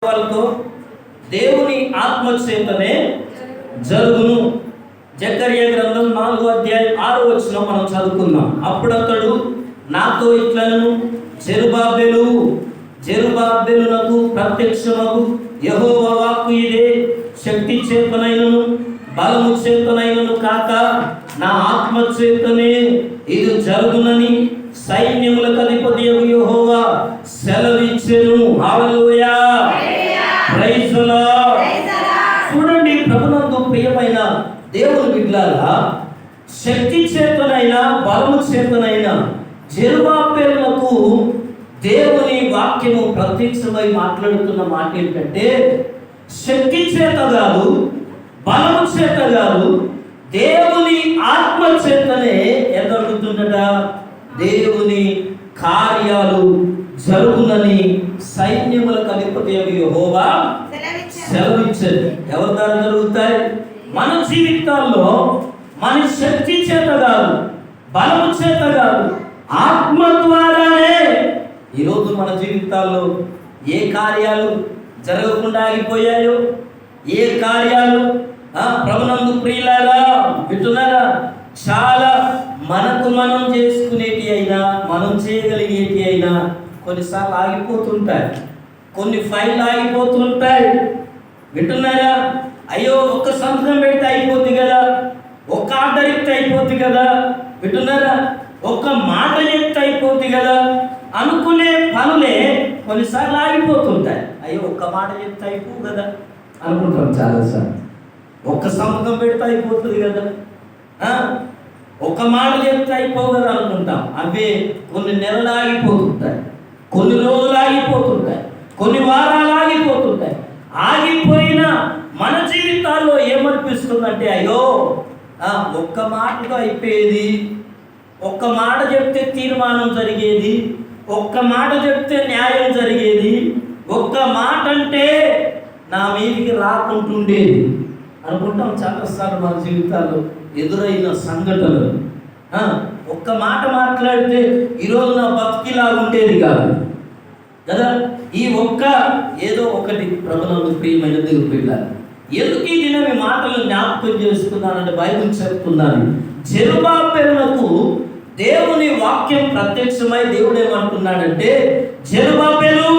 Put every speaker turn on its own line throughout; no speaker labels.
వాళ్ళతో దేవుని ఆత్మచేతనే జరుగును. జకర్యా గ్రంథం 4వ అధ్యాయం 6వ వచనం మనం చదువుకున్నాం. అప్పుడు అతడు నాతో ఇట్లనెను, జెరుబ్బాబెలునకు ప్రత్యక్షమగు యెహోవా వాక్కు ఇదే, శక్తి చేతనైనను బలము చేతనైనను కాక నా ఆత్మ చేతనే ఇది జరుగునని సైన్యములకు అధిపతియగు యెహోవా సెలవిచ్చెను. హల్లెలూయా, ప్రైజ్ ది లార్డ్. చూడండి, ప్రభునందు ప్రియమైన దేవుని బిడ్డలారా, శక్తి చేతనైనా బలము చేతనైనా జెరుబ్బాబెలునకు దేవుని వాక్యము ప్రత్యక్షమై మాట్లాడుతున్న మాట ఏంటంటే, శక్తి చేత కాదు, బలము చేత కాదు, దేవుని ఆత్మ చేతనే ఎదుగుతుందట. దేవుని కార్యాలు జరుగునని సైన్యములకు అధిపతి యెహోవా సెలవిచ్చాడు. ఎవరి ద్వారా జరుగుతాయి? మన జీవితాల్లో మన శక్తి చేత కాదు, బలము చేత కాదు, ఆత్మ ద్వారానే. ఈరోజు మన జీవితాల్లో ఏ కార్యాలు జరగకుండా ఆగిపోయాయో, ఏ కార్యాలు ప్రభునందు ప్రియులారా వింటున్నారా, చాలా మనకు మనం చేసుకునేటి అయినా, మనం చేయగలిగేటి అయినా కొన్నిసార్లు ఆగిపోతుంటాయి. కొన్ని ఫైళ్ళు ఆగిపోతుంటాయి. వింటున్నారా? అయ్యో, ఒక్క సంతకం పెడితే అయిపోద్ది కదా, ఒక్క ఆర్డర్ ఇస్తే అయిపోద్ది కదా, వింటున్నారా, ఒక్క మాట చెప్తే అయిపోద్ది కదా అనుకునే పనులే కొన్నిసార్లు ఆగిపోతుంటాయి. అయ్యో, ఒక్క మాట చెప్తే అయిపో కదా అనుకుంటాం చాలాసార్లు. ఒక్క సంతకం పెడితే అయిపోతుంది కదా, ఒక్క మాట చెప్తే అయిపో కదా అనుకుంటాం. అవే కొన్ని నెలలు ఆగిపోతుంటాయి, కొన్ని రోజులు ఆగిపోతుంటాయి, కొన్ని వారాలు ఆగిపోతుంటాయి. ఆగిపోయిన మన జీవితాల్లో ఏమనిపిస్తుందంటే, అయ్యో ఒక్క మాటతో అయిపోయేది, ఒక్క మాట చెప్తే తీర్మానం జరిగేది, ఒక్క మాట చెప్తే న్యాయం జరిగేది, ఒక్క మాట అంటే నా మీదికి రాకుంటుండేది అనుకుంటాం చాలాసార్లు. మన జీవితాల్లో ఎదురైన సంఘటనలు, ఒక్క మాట మాట్లాడితే ఈరోజు నా బతికిలా ఉండేది కాదు కదా. ఈ ఒక్క ఏదో ఒకటి ప్రభునందు ప్రియమైన దేవుని బిడ్డలారా, ఎందుకు ఈ దినం ఈ మాటలు జ్ఞాపకం చేసుకున్నానంటే బైబిల్ చెప్తున్నాను. జెరుబ్బాబెలునకు దేవుని వాక్యం ప్రత్యక్షమై దేవుడు ఏమంటున్నాడంటే, జెరుబ్బాబెలు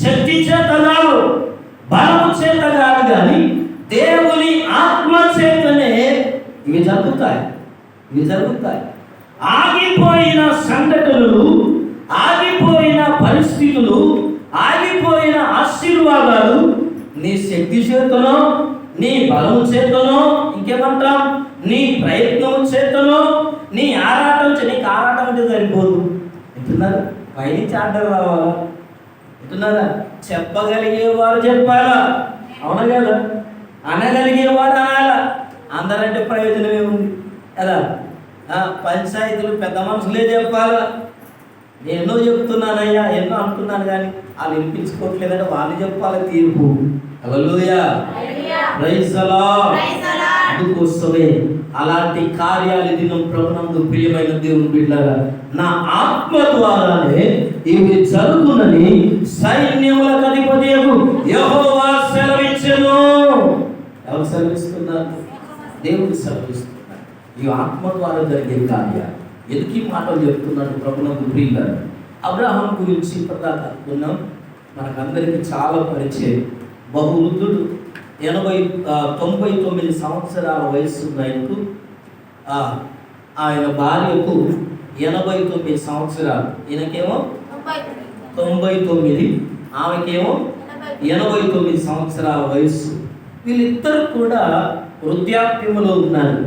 శక్తి చేత కాదు, బలము చేత కాదు, కానీ దేవుని ఆత్మ చేతనే ఇవి జరుగుతాయి. ఆగిపోయిన సంఘటనలు, ఆగిపోయిన పరిస్థితులు, ఆగిపోయిన ఆశీర్వాదాలు నీ శక్తి చేతనో, నీ బలము చేతనో, ఇంకేమంటాం, నీ ప్రయత్నం చేతనో, నీ ఆరాటం నీకు ఆరాటం అంటే సరిపోదు. వింటున్నారా? పైనుంచి ఆర్డర్ రావాలా? వింటున్నారా? చెప్పగలిగేవారు చెప్పాలా, అవునా కదా? అనగలిగేవారు అనాలా. అందరంటే ప్రయోజనం ఏముంది కదా? పంచాయతీలు పెద్ద మనుషులే చెప్పాలా. ఎన్నో చెప్తున్నానయ్యా, ఎన్నో అంటున్నాను, కానీ వాళ్ళు వినిపించుకోవట్లేదంటే వాళ్ళు చెప్పాలి తీర్పు. హల్లెలూయా, ప్రైజ్ ది లార్డ్. అందుకోసమే అలాంటి కార్యాలు దినం ప్రభునందు ప్రియమైన దేవుని బిడ్డలారా, నా ఆత్మ ద్వారానే ఇవి జరుగునని సైన్యములకు అధిపతియగు యెహోవా సెలవిచ్చెను. ఎవరు సెలవిస్తున్నారు? దేవుడు సెలవిస్తున్నారు. ఈ ఆత్మ ద్వారా జరిగే కార్యాలు. ఎందుకు ఈ మాటలు చెప్తున్నాడు ప్రభునందు ప్రియులారా? అబ్రహాం గురించి ఇప్పటిదాకా అనుకున్నాం, మనకందరికీ చాలా పరిచయం. బహువృద్ధుడు, 99 సంవత్సరాల వయస్సు ఆయనకు. ఆయన భార్యకు 89 సంవత్సరాలు, ఈయనకేమో 99, ఆమెకేమో 89 సంవత్సరాల వయస్సు. వీళ్ళిద్దరు కూడా వృద్ధాప్యములో ఉన్నారు.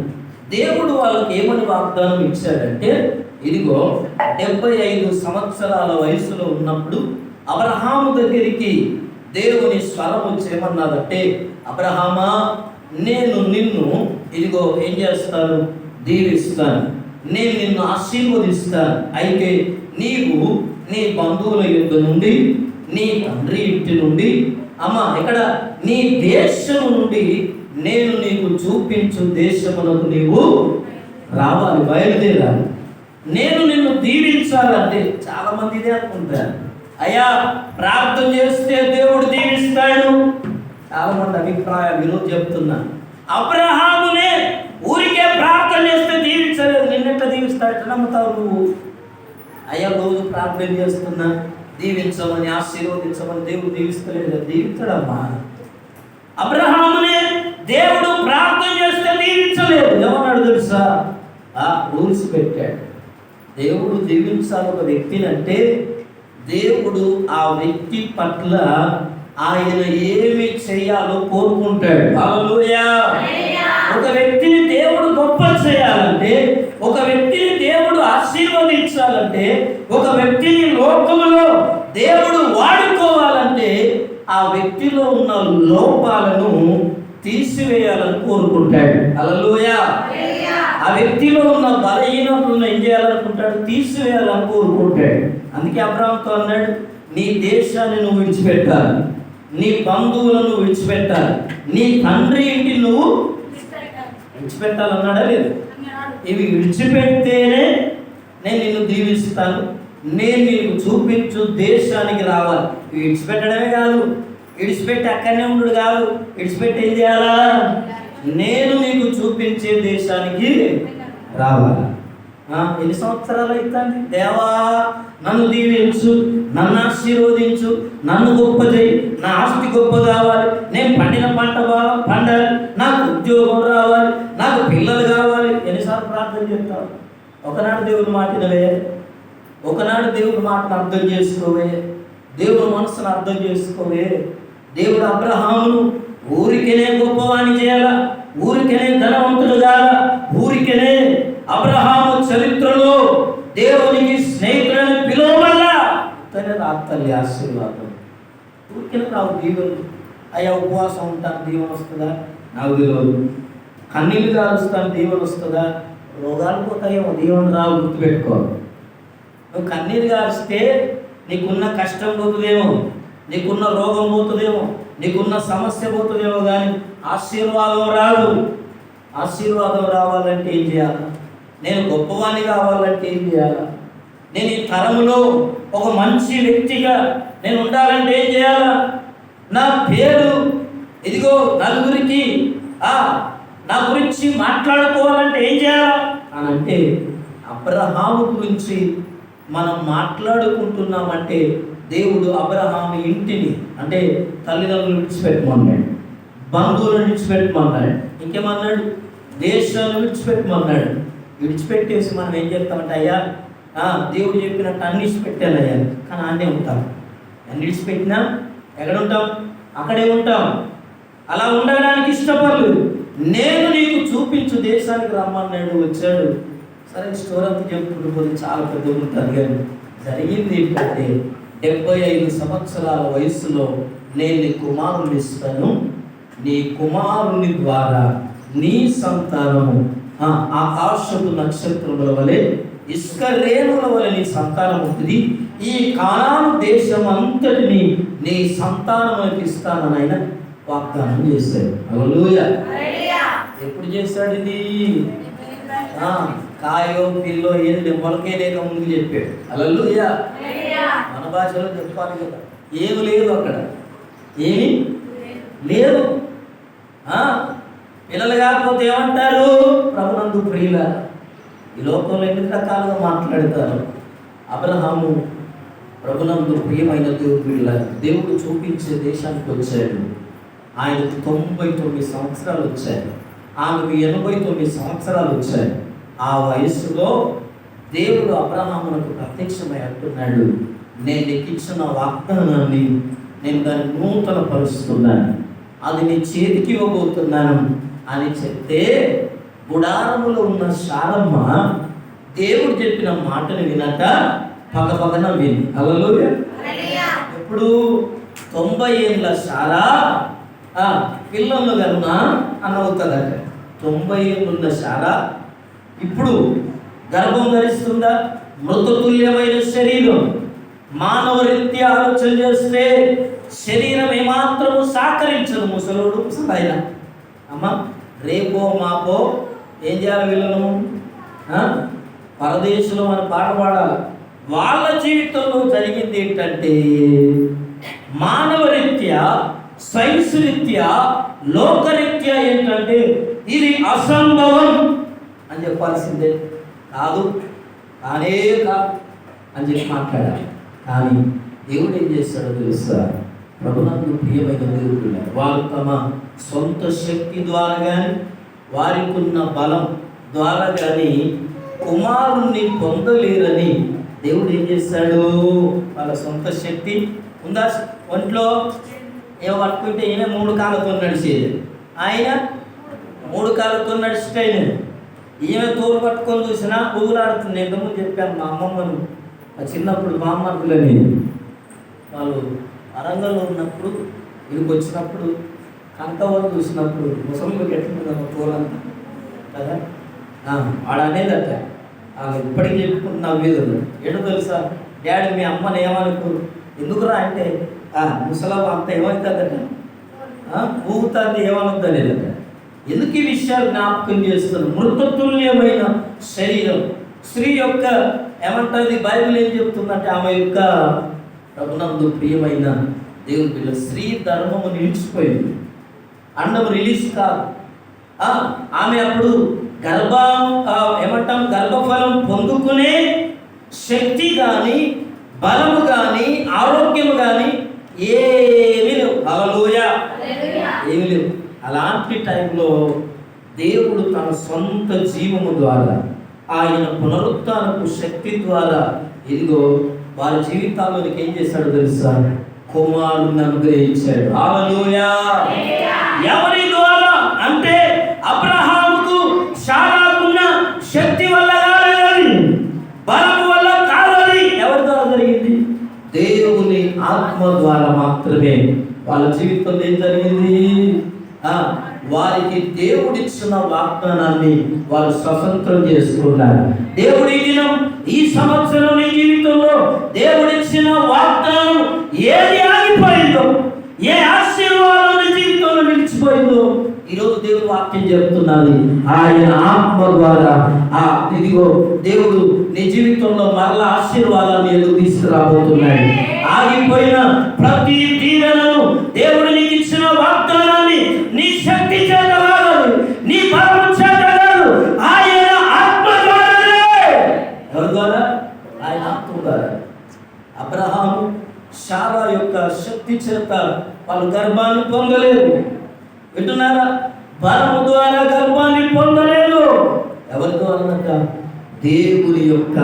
దేవుడు వాళ్ళకి ఏమని వాగ్దానం ఇచ్చాడంటే, ఇదిగో 75 సంవత్సరాల వయసులో ఉన్నప్పుడు అబ్రహాము దగ్గరికి దేవుని స్వరం వచ్చి ఏమన్నదంటే, అబ్రహామా, నేను నిన్ను ఇదిగో ఏం చేస్తాను, దీవిస్తాను, నేను నిన్ను ఆశీర్వదిస్తాను. అయితే నీవు నీ బంధువుల యొద్ద నుండి, నీ తండ్రి ఇంటి నుండి, ఇక్కడ నీ దేశము నుండి నేను నీకు చూపించు దేశమునకు నీవు రావాలి, బయలుదేరాలి. నేను నిన్ను దీవించాలంటే చాలా మంది ఇదే అనుకుంటారు, అయ్యా ప్రార్థన చేస్తే దేవుడు దీవిస్తాడు. చాలా మంది అభిప్రాయాలు ఈరోజు చెప్తున్నా. అబ్రహామునే ఊరికే ప్రార్థన చేస్తే దీవించలేదు, నిన్నెట్లా దీవిస్తాడట నమ్ముతావు నువ్వు? అయ్యా రోజు ప్రార్థన చేస్తున్నా, దీవించమని ఆశీర్వదించమని దేవుడు దీవిస్తలేదు, దీవించడమ్మా. అబ్రహామునే దేవుడు ప్రార్థన చేస్తే దీవించలేదు, ఏమన్నాడు తెలుసా? రూల్స్ పెట్టాడు. దేవుడు దీవించాలి ఒక వ్యక్తిని అంటే దేవుడు ఆ వ్యక్తి పట్ల ఆయన ఏమి చేయాలో కోరుకుంటాడు. హల్లెలూయా. ఒక వ్యక్తిని దేవుడు గొప్ప చేయాలంటే, ఒక వ్యక్తిని దేవుడు ఆశీర్వదించాలంటే, ఒక వ్యక్తిని లోకములో దేవుడు వాడుకోవాలంటే ఆ వ్యక్తిలో ఉన్న లోపాలను తీసివేయాలని కోరుకుంటాడు. హల్లెలూయా. ఆ వ్యక్తిలో ఉన్న బలహీనతలను ఏం చేయాలనుకుంటాడు? తీసివేయాలని కోరుకుంటాడు. అందుకే అబ్రహాముతో అన్నాడు, నీ దేశాన్ని నువ్వు విడిచిపెట్టాలి, నీ బంధువులను విడిచిపెట్టాలి, నీ తండ్రి ఇంటిని నువ్వు విడిచిపెట్టాలన్నాడా లేదు? ఇవి విడిచిపెడితేనే నేను నిన్ను దీవిస్తాను, నేను నీకు చూపించు దేశానికి రావాలి. ఇవి విడిచిపెట్టడమే కాదు, విడిచిపెట్టి అక్కడనే ఉండు కాదు, విడిచిపెట్టి ఏం చేయాలా? నేను నీకు చూపించే దేశానికి రావాలి. ఎన్ని సంవత్సరాలు అవుతుంది? దేవా నన్ను దీవించు, నన్ను ఆశీర్వదించు, నన్ను గొప్ప చేయి, నా ఆస్తి గొప్ప కావాలి, నేను పండిన పంట పండాలి, నాకు ఉద్యోగం రావాలి, నాకు పిల్లలు కావాలి. ఎన్నిసార్లు ప్రార్థన చేస్తావు? ఒకనాడు దేవుని మాటనవే, ఒకనాడు దేవుని మాటను అర్థం చేసుకోవే, దేవుని మనసును అర్థం చేసుకోవే. దేవుడు అబ్రహామును ఊరికేనే గొప్పవాణి చేయాలా, ఊరికేనే ధనవంతుడు కాదా, ఊరికేనే అబ్రహాము చరిత్రలో దేవునికి స్నేహితులను పిలువమల్లా తనే రాత్తల్లి ఆశీర్వాదం. ఊరికేనే రావు దీవెనలు. అయ్యా ఉపవాసం ఉంటాను దీవెన వస్తుందా? నాకు తెలియదు. కన్నీళ్ళు కాలుస్తాను దీవెన వస్తుందా? రోగాలు పోతాయేమో, దీవెన రావు, గుర్తుపెట్టుకో. నువ్వు కన్నీరు కాల్స్తే నీకున్న కష్టం పోతుందేమో, నీకున్న రోగం పోతుందేమో, నీకున్న సమస్య పోతుందేమో, కానీ ఆశీర్వాదం రాదు. ఆశీర్వాదం రావాలంటే ఏం చేయాలి? నేను గొప్పవాణి కావాలంటే ఏం చేయాలి? నేను ఈ తరములో ఒక మంచి వ్యక్తిగా నేను ఉండాలంటే ఏం చేయాలా? నా పేరు ఇదిగో నలుగురికి నా గురించి మాట్లాడుకోవాలంటే ఏం చేయాలా అని అంటే, అబ్రహాము గురించి మనం మాట్లాడుకుంటున్నామంటే దేవుడు అబ్రహాము ఇంటిని అంటే తల్లిదండ్రులు విడిచిపెట్టమన్నాడు, బంధువులను విడిచిపెట్టమన్నాడు, ఇంకేమన్నాడు? దేశాన్ని విడిచిపెట్టమన్నాడు. విడిచిపెట్టేసి మనం ఏం చేస్తామంటే, అయ్యా దేవుడు చెప్పినట్టు అన్ని విడిచిపెట్టాలయ్యా, కానీ అన్నీ ఉంటాం. అన్ని విడిచిపెట్టినా ఎక్కడ ఉంటాం? అక్కడే ఉంటాం. అలా ఉండడానికి ఇష్టపడలేదు. నేను నీకు చూపించు దేశానికి రమ్మన్నాడు, వచ్చాడు. సరే స్టోర్ అంతా చెప్పుకుంటూ పోతే చాలా పెద్ద ఉంటుంది, కానీ జరిగింది ఏంటంటే 75 సంవత్సరాల వయసులో నేను నీ కుమారుని ఇస్తాను, నీ కుమారుని ద్వారా నీ సంతానము ఆకాశపు నక్షత్రముల వలె ఇసుక రేణుల వలె నీ సంతానం ఉంటుంది. ఈ కానాను దేశం అంతటిని నీ సంతానములకు ఇస్తానని ఆయన వాగ్దానం చేశాడు. హల్లెలూయా. ఎప్పుడు చేశాడు ఇది? కాయో పిల్లో ఏది మొలకే లేక ముందు చెప్పాడు. హల్లెలూయా. మన భాషలో చెప్పాలి కదా, ఏమి లేదు అక్కడ, ఏమి లేదు. పిల్లలు కాకపోతే ఏమంటారు? ప్రభునందు ప్రియుల. ఈ లోకంలో ఎన్ని రకాలుగా మాట్లాడతారు. అబ్రహాము ప్రభునందు ప్రియమైన దేవుడు, దేవుడు చూపించే దేశానికి వచ్చాడు. ఆయనకు 99 సంవత్సరాలు వచ్చాయి, ఆమెకు 89 సంవత్సరాలు వచ్చాయి. ఆ వయస్సులో దేవుడు అబ్రహామునకు ప్రత్యక్షమై అంటున్నాడు, నేను నీకు ఇచ్చిన వాగ్దానాన్ని నేను దాన్ని నూతన పరుస్తున్నాను, అది నీ చేతికి ఇవ్వబోతున్నాను అని చెప్తే, గుడారములో ఉన్న శారమ్మ దేవుడు చెప్పిన మాటను వినక పక్కపక్కన విని. హల్లెలూయా. ఇప్పుడు 90 ఏళ్ళ శారా పిల్లలు కన్నా అని అవుతుందట. 90 ఏళ్ళున్న శారా ఇప్పుడు గర్భం ధరిస్తుందా? మృతతుల్యమైన శరీరం, మానవ రీత్యా ఆలోచన చేస్తే శరీరం ఏమాత్రము సహకరించదు. ముసలోడు ముసలైన అమ్మ రేపో మాపో ఏం చేయాలి? వీళ్ళను పరదేశంలో మనం పాట పాడాలి. వాళ్ళ జీవితంలో జరిగింది ఏంటంటే మానవరీత్యా, సైన్స్ రీత్యా, లోకరీత్యా ఏంటంటే ఇది అసంభవం అని చెప్పాల్సిందే. కాదు, కానే కాదు అని చెప్పి మాట్లాడాలి. కానీ దేవుడు ఏం చేస్తాడో తెలుసా? ప్రభునందు ప్రియమైన దేవుడు వారు తమ సొంత శక్తి ద్వారా కానీ, వారికి ఉన్న బలం ద్వారా కానీ కుమారుణ్ణి పొందలేరని దేవుడు ఏం చేస్తాడు? వాళ్ళ సొంత శక్తి ఉందా ఒంట్లో? ఏమో పట్టుకుంటే ఈయన 3 కాళ్ళతో నడిచేది, ఆయన 3 కాళ్ళతో నడిచితే ఈమె తోలు పట్టుకొని చూసినా ఊగులాడుతుంది. ఎంతమంది చెప్పాను మా అమ్మమ్మను, చిన్నప్పుడు మా అమ్మకులని వాళ్ళు వరంగల్లో ఉన్నప్పుడు వీళ్ళకి వచ్చినప్పుడు కంకవాళ్ళు చూసినప్పుడు ముసలికి ఎట్లుంటుందమ్మా తోలంతా కదా, వాడు అనేదట. ఇప్పటికీ చెప్పుకుంటున్నా వీధులు ఏడో తెలుసా, డాడీ మీ అమ్మని ఏమనుకో, ఎందుకురా అంటే ముసలమ్మ అంత ఏమవుతుందట, ఊగుతుంది ఏమనుద్దనేదట. ఎందుకు ఈ విషయాలు జ్ఞాపకం చేస్తున్నారు? మృతతుల్యమైన శరీరం స్త్రీ యొక్క ఏమంటుంది బైబిల్ ఏం చెప్తుందంటే, ఆమె యొక్క ప్రభునందు ప్రియమైన దేవుని పిల్ల స్త్రీ ధర్మము నిలిచిపోయింది, అండము రిలీజ్ కాదు. ఆమె అప్పుడు గర్భఫలం పొందుకునే శక్తి కానీ, బలము కానీ, ఆరోగ్యము కానీ ఏమీ లేవు. హల్లెలూయా, ఏమీ లేవు. అలాంటి టైంలో దేవుడు తన సొంత జీవము ద్వారా, ఆయన పునరుత్థానపు శక్తి ద్వారా ఇదిగో వారి జీవితాల్లోకి ఏం చేశాడో తెలుసా? కుమారుని అనుగ్రహించాడు. హల్లెలూయా. ఎవరి ద్వారా అంటే అబ్రహాముకు శారాకున్న శక్తి వల్ల కాదని, బలం వల్ల కాదని, ఎవరి ద్వారా జరిగింది? దేవుని ఆత్మ ద్వారా మాత్రమే వాళ్ళ జీవితంలో ఏం జరిగింది? వారికి దేవుడిచ్చిన వాగ్దానాన్ని వారు స్వతంత్రం చేసుకున్నారు. దేవుడి దినం ఈ సంవత్సరం నీ జీవితంలో దేవుడిచ్చిన వాగ్దానం ఏది ఆగిపోయిందో, ఏ ఆశీర్వాదం నీ జీవితంలో నిలిచిపోయిందో ఈరోజు దేవుడు వాక్యం చెప్తున్నది. ఆయన ఆత్మ ద్వారా ఇదిగో దేవుడు నీ జీవితంలో మరలా ఆశీర్వాదాన్ని ఎదుగు తీసుకురాబోతున్నాడు. ఆగిపోయిన ప్రతి దీవెనను దేవుడు నీకు ఇచ్చిన వాగ్దానాన్ని నీ శక్తి చేత కాదు, నీ బలం చేత కాదు, ఆయన ఆత్మ ద్వారానే. ఎవరి ద్వారా? ఆయన ఆత్మ ద్వారా. అబ్రహాము శారా యొక్క శక్తి చేత వాళ్ళు గర్భాన్ని పొందలేదు. వింటున్నారా? బలము ద్వారా గర్భాన్ని పొందలేదు. ఎవరి ద్వారా? దేవుని యొక్క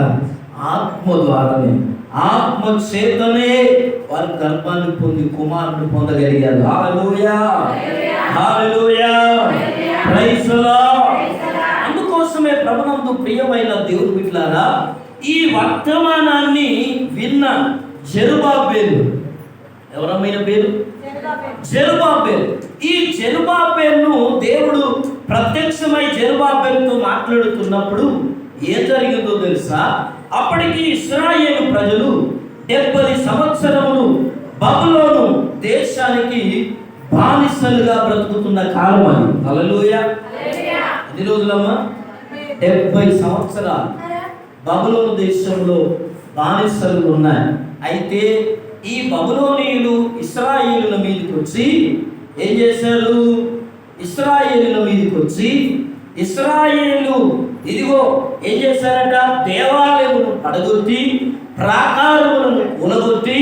ఆత్మ ద్వారానే, ఆత్మ చేతనే వారు గర్భాన్ని పొంది కుమారుని పొందగలిగారు. హల్లెలూయా, హల్లెలూయా, ప్రైజ్ ది లార్డ్. అందుకోసమే ప్రభునందు ప్రియమైన దేవుని బిడ్డలారా, ఈ వర్తమానాన్ని విన్న జెరుబ్బాబెలు, ఎవరమైన పేరు? జెరుబ్బాబెలు. ఈ జెరుబ్బాబెలును దేవుడు ప్రత్యక్షమై జెరుబ్బాబెలుతో మాట్లాడుతున్నప్పుడు ఏం జరిగిందో తెలుసా? అప్పటికి ఇశ్రాయేలు ప్రజలు 70 సంవత్సరములు బబులోను దేశానికి బానిసలుగా బ్రతుకుతున్న కాలం అది. హల్లెలూయా. ఎన్ని రోజులమ్మా? 70 సంవత్సరాలు బబులోను దేశంలో బానిసలు ఉన్నాయి. అయితే ఈ బబులోనీయులు ఇశ్రాయేలుల మీదకి వచ్చి ఏం చేశారు? ఇశ్రాయేలు ఇదిగో ఏం చేశారట? దేవాలయమును పడగొట్టి, ప్రాకారములను కూలగొట్టి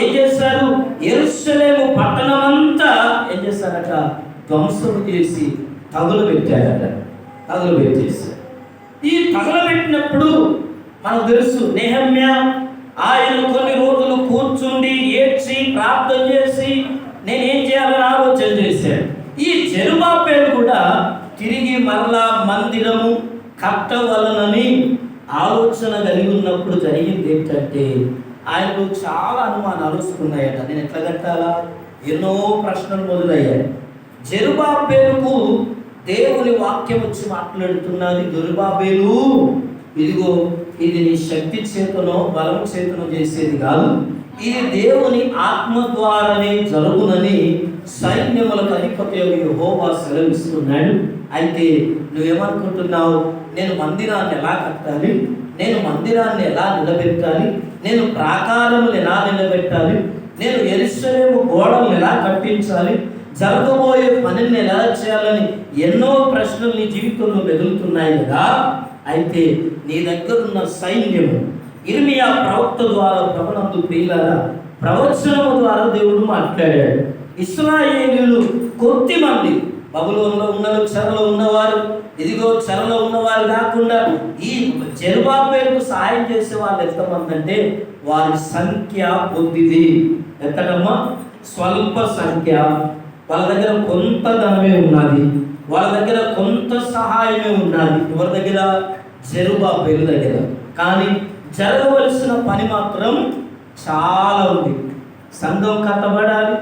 ఏం చేశారు? యెరూషలేము పట్టణమంతా ఏం చేశారట? ధ్వంసము చేసి తగులబెట్టారట. తగులబెట్టేశారు. ఈ తగులబెట్టినప్పుడు మనకు తెలుసు, నెహెమ్యా ఆయన కొన్ని రోజులు కూర్చుండి ఏడ్చి ప్రార్థన చేసి నేనేం చేయాలని ఆలోచన చేశాడు. ఈ జెరుబ్బాబెలు కూడా తిరిగి మరలా మందిరము కట్టవలనని ఆలోచన కలిగి ఉన్నప్పుడు జరిగింది ఏంటంటే, ఆయనకు చాలా అనుమానాలు వస్తున్నాయట. నేను ఎట్లా కట్టాలా? ఎన్నో ప్రశ్నలు మొదలయ్యాయి. జెరుబ్బాబెలుకు దేవుని వాక్యం వచ్చి మాట్లాడుతున్నది, జెరుబ్బాబెలు ఇదిగో ఇది నీ శక్తి చేతనో బలం చేతనో చేసేది కాదు, ఇది దేవుని ఆత్మ ద్వారానే జరుగునని సైన్యములకు అధిపతి యెహోవా సెలవిస్తున్నాడు. అయితే నువ్వేమనుకుంటున్నావు? నేను మందిరాన్ని ఎలా కట్టాలి, నేను మందిరాన్ని ఎలా నిలబెట్టాలి, నేను ప్రాకారములు ఎలా నిలబెట్టాలి, నేను యెరూషలేము గోడలను ఎలా కట్టించాలి, జరగబోయే పనిని ఎలా చేయాలని ఎన్నో ప్రశ్నలు నీ జీవితంలో మెదులుతున్నాయి కదా. అయితే నీ దగ్గర ఉన్న సైన్యము, ఇర్మియా ప్రవక్త ద్వారా ప్రభునందు ప్రియులారా ప్రవచనము ద్వారా దేవుడు మాట్లాడాడు. ఇశ్రాయేలీయులు కొద్దిమంది బబులోనులో ఉన్నవారు, చెరలో ఉన్నవారు, ఇదిగో చెరలో ఉన్నవారు కాకుండా ఈ జెరుబ్బాబెలుకు సహాయం చేసే వాళ్ళు ఎంతమంది అంటే వారి సంఖ్య కొద్దిది. ఎంతటమ్మా? స్వల్ప సంఖ్య. వాళ్ళ దగ్గర కొంత ధనమే ఉన్నది, వాళ్ళ దగ్గర కొంత సహాయమే ఉన్నది. ఎవరి దగ్గర? జెరుబ్బాబెలు దగ్గర. కానీ జరగవలసిన పని మాత్రం చాలా ఉంది. సంఘం కట్టబడాలి,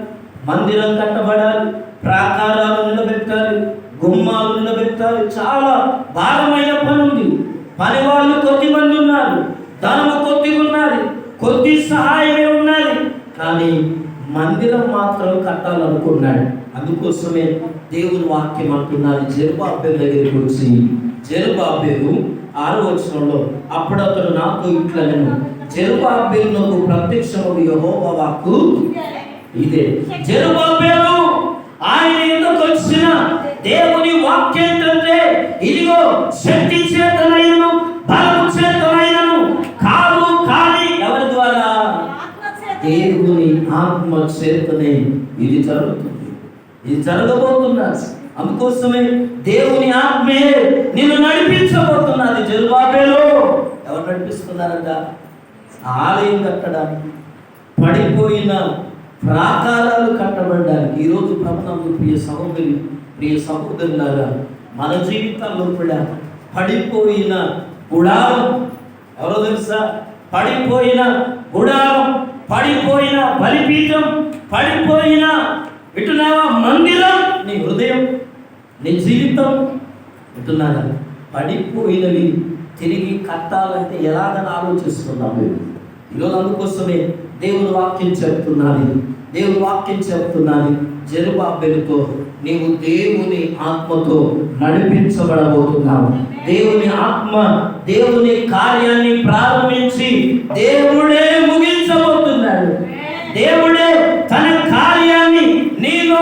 మందిరం కట్టబడాలి, ప్రాకారాలు నిలబెట్టాలి, గుమ్మాలు నిలబెట్టాలి. చాలా భారమైన పని ఉంది. పని వాళ్ళు కొద్ది మంది ఉన్నారు, ధనము కొద్దిగా ఉన్నది, కొద్ది సహాయమే ఉన్నది. కానీ మందిరం మాత్రం కట్టాలనుకున్నాడు. అందుకోసమే దేవుని వాక్యం అంటున్నది జెరుబ్బాబెలు దగ్గరికి వచ్చి, జెరుబ్బాబెలు 6వ వచనంలో, అప్పుడు అతడు నాతో ఇట్లా, నేను జెరుబ్బాబెలునకు ప్రత్యక్షమగు యెహోవా వాక్కు ఇదే. జెరుబ్బాబెలు ఆయన ఎందుకు వచ్చిన దేవుని వాక్యం ఏంటంటే, ఇదిగో శక్తి చేతనైనను బలము చేతనైనను కాదు, కానీ ఎవరి ద్వారా? దేవుని ఆత్మ చేతనే ఇది జరుగుతుంది, ఇది జరగబోతున్నది. అందుకోసమే దేవుని ఆత్మే నిన్ను నడిపించబోతున్నది. జెరుబ్బాబెలు ఎవరు నడిపిస్తున్నారంట? ఆలయం కట్టడానికి, పడిపోయిన ప్రాకారాలు కట్టబడడానికి. ఈరోజు ప్రభునందు ప్రియ సహోదరులారా, మన జీవితాల్లో కూడా పడిపోయిన గుడారం ఎవరో తెలుసా? పడిపోయిన గుడారం, పడిపోయిన బలిపీఠం, పడిపోయిన వింటున్నావా మందిరం, నీ హృదయం, నీ జీవితం. వింటున్నారా? పడిపోయినవి తిరిగి కట్టాలంటే ఎలాగని ఆలోచిస్తున్నాము ఈరోజు. అందుకోసమే దేవుని వాక్యం చెప్తున్నది, దేవుని వాక్యం చెప్తున్నది, జెరుబ్బాబెలుతో నీవు దేవుని ఆత్మతో నడిపించబడబోతున్నావు. దేవుని ఆత్మ దేవుని కార్యాన్ని ప్రారంభించి దేవుడే ముగించబోతున్నాడు. దేవుడే తన కార్యాన్ని నీలో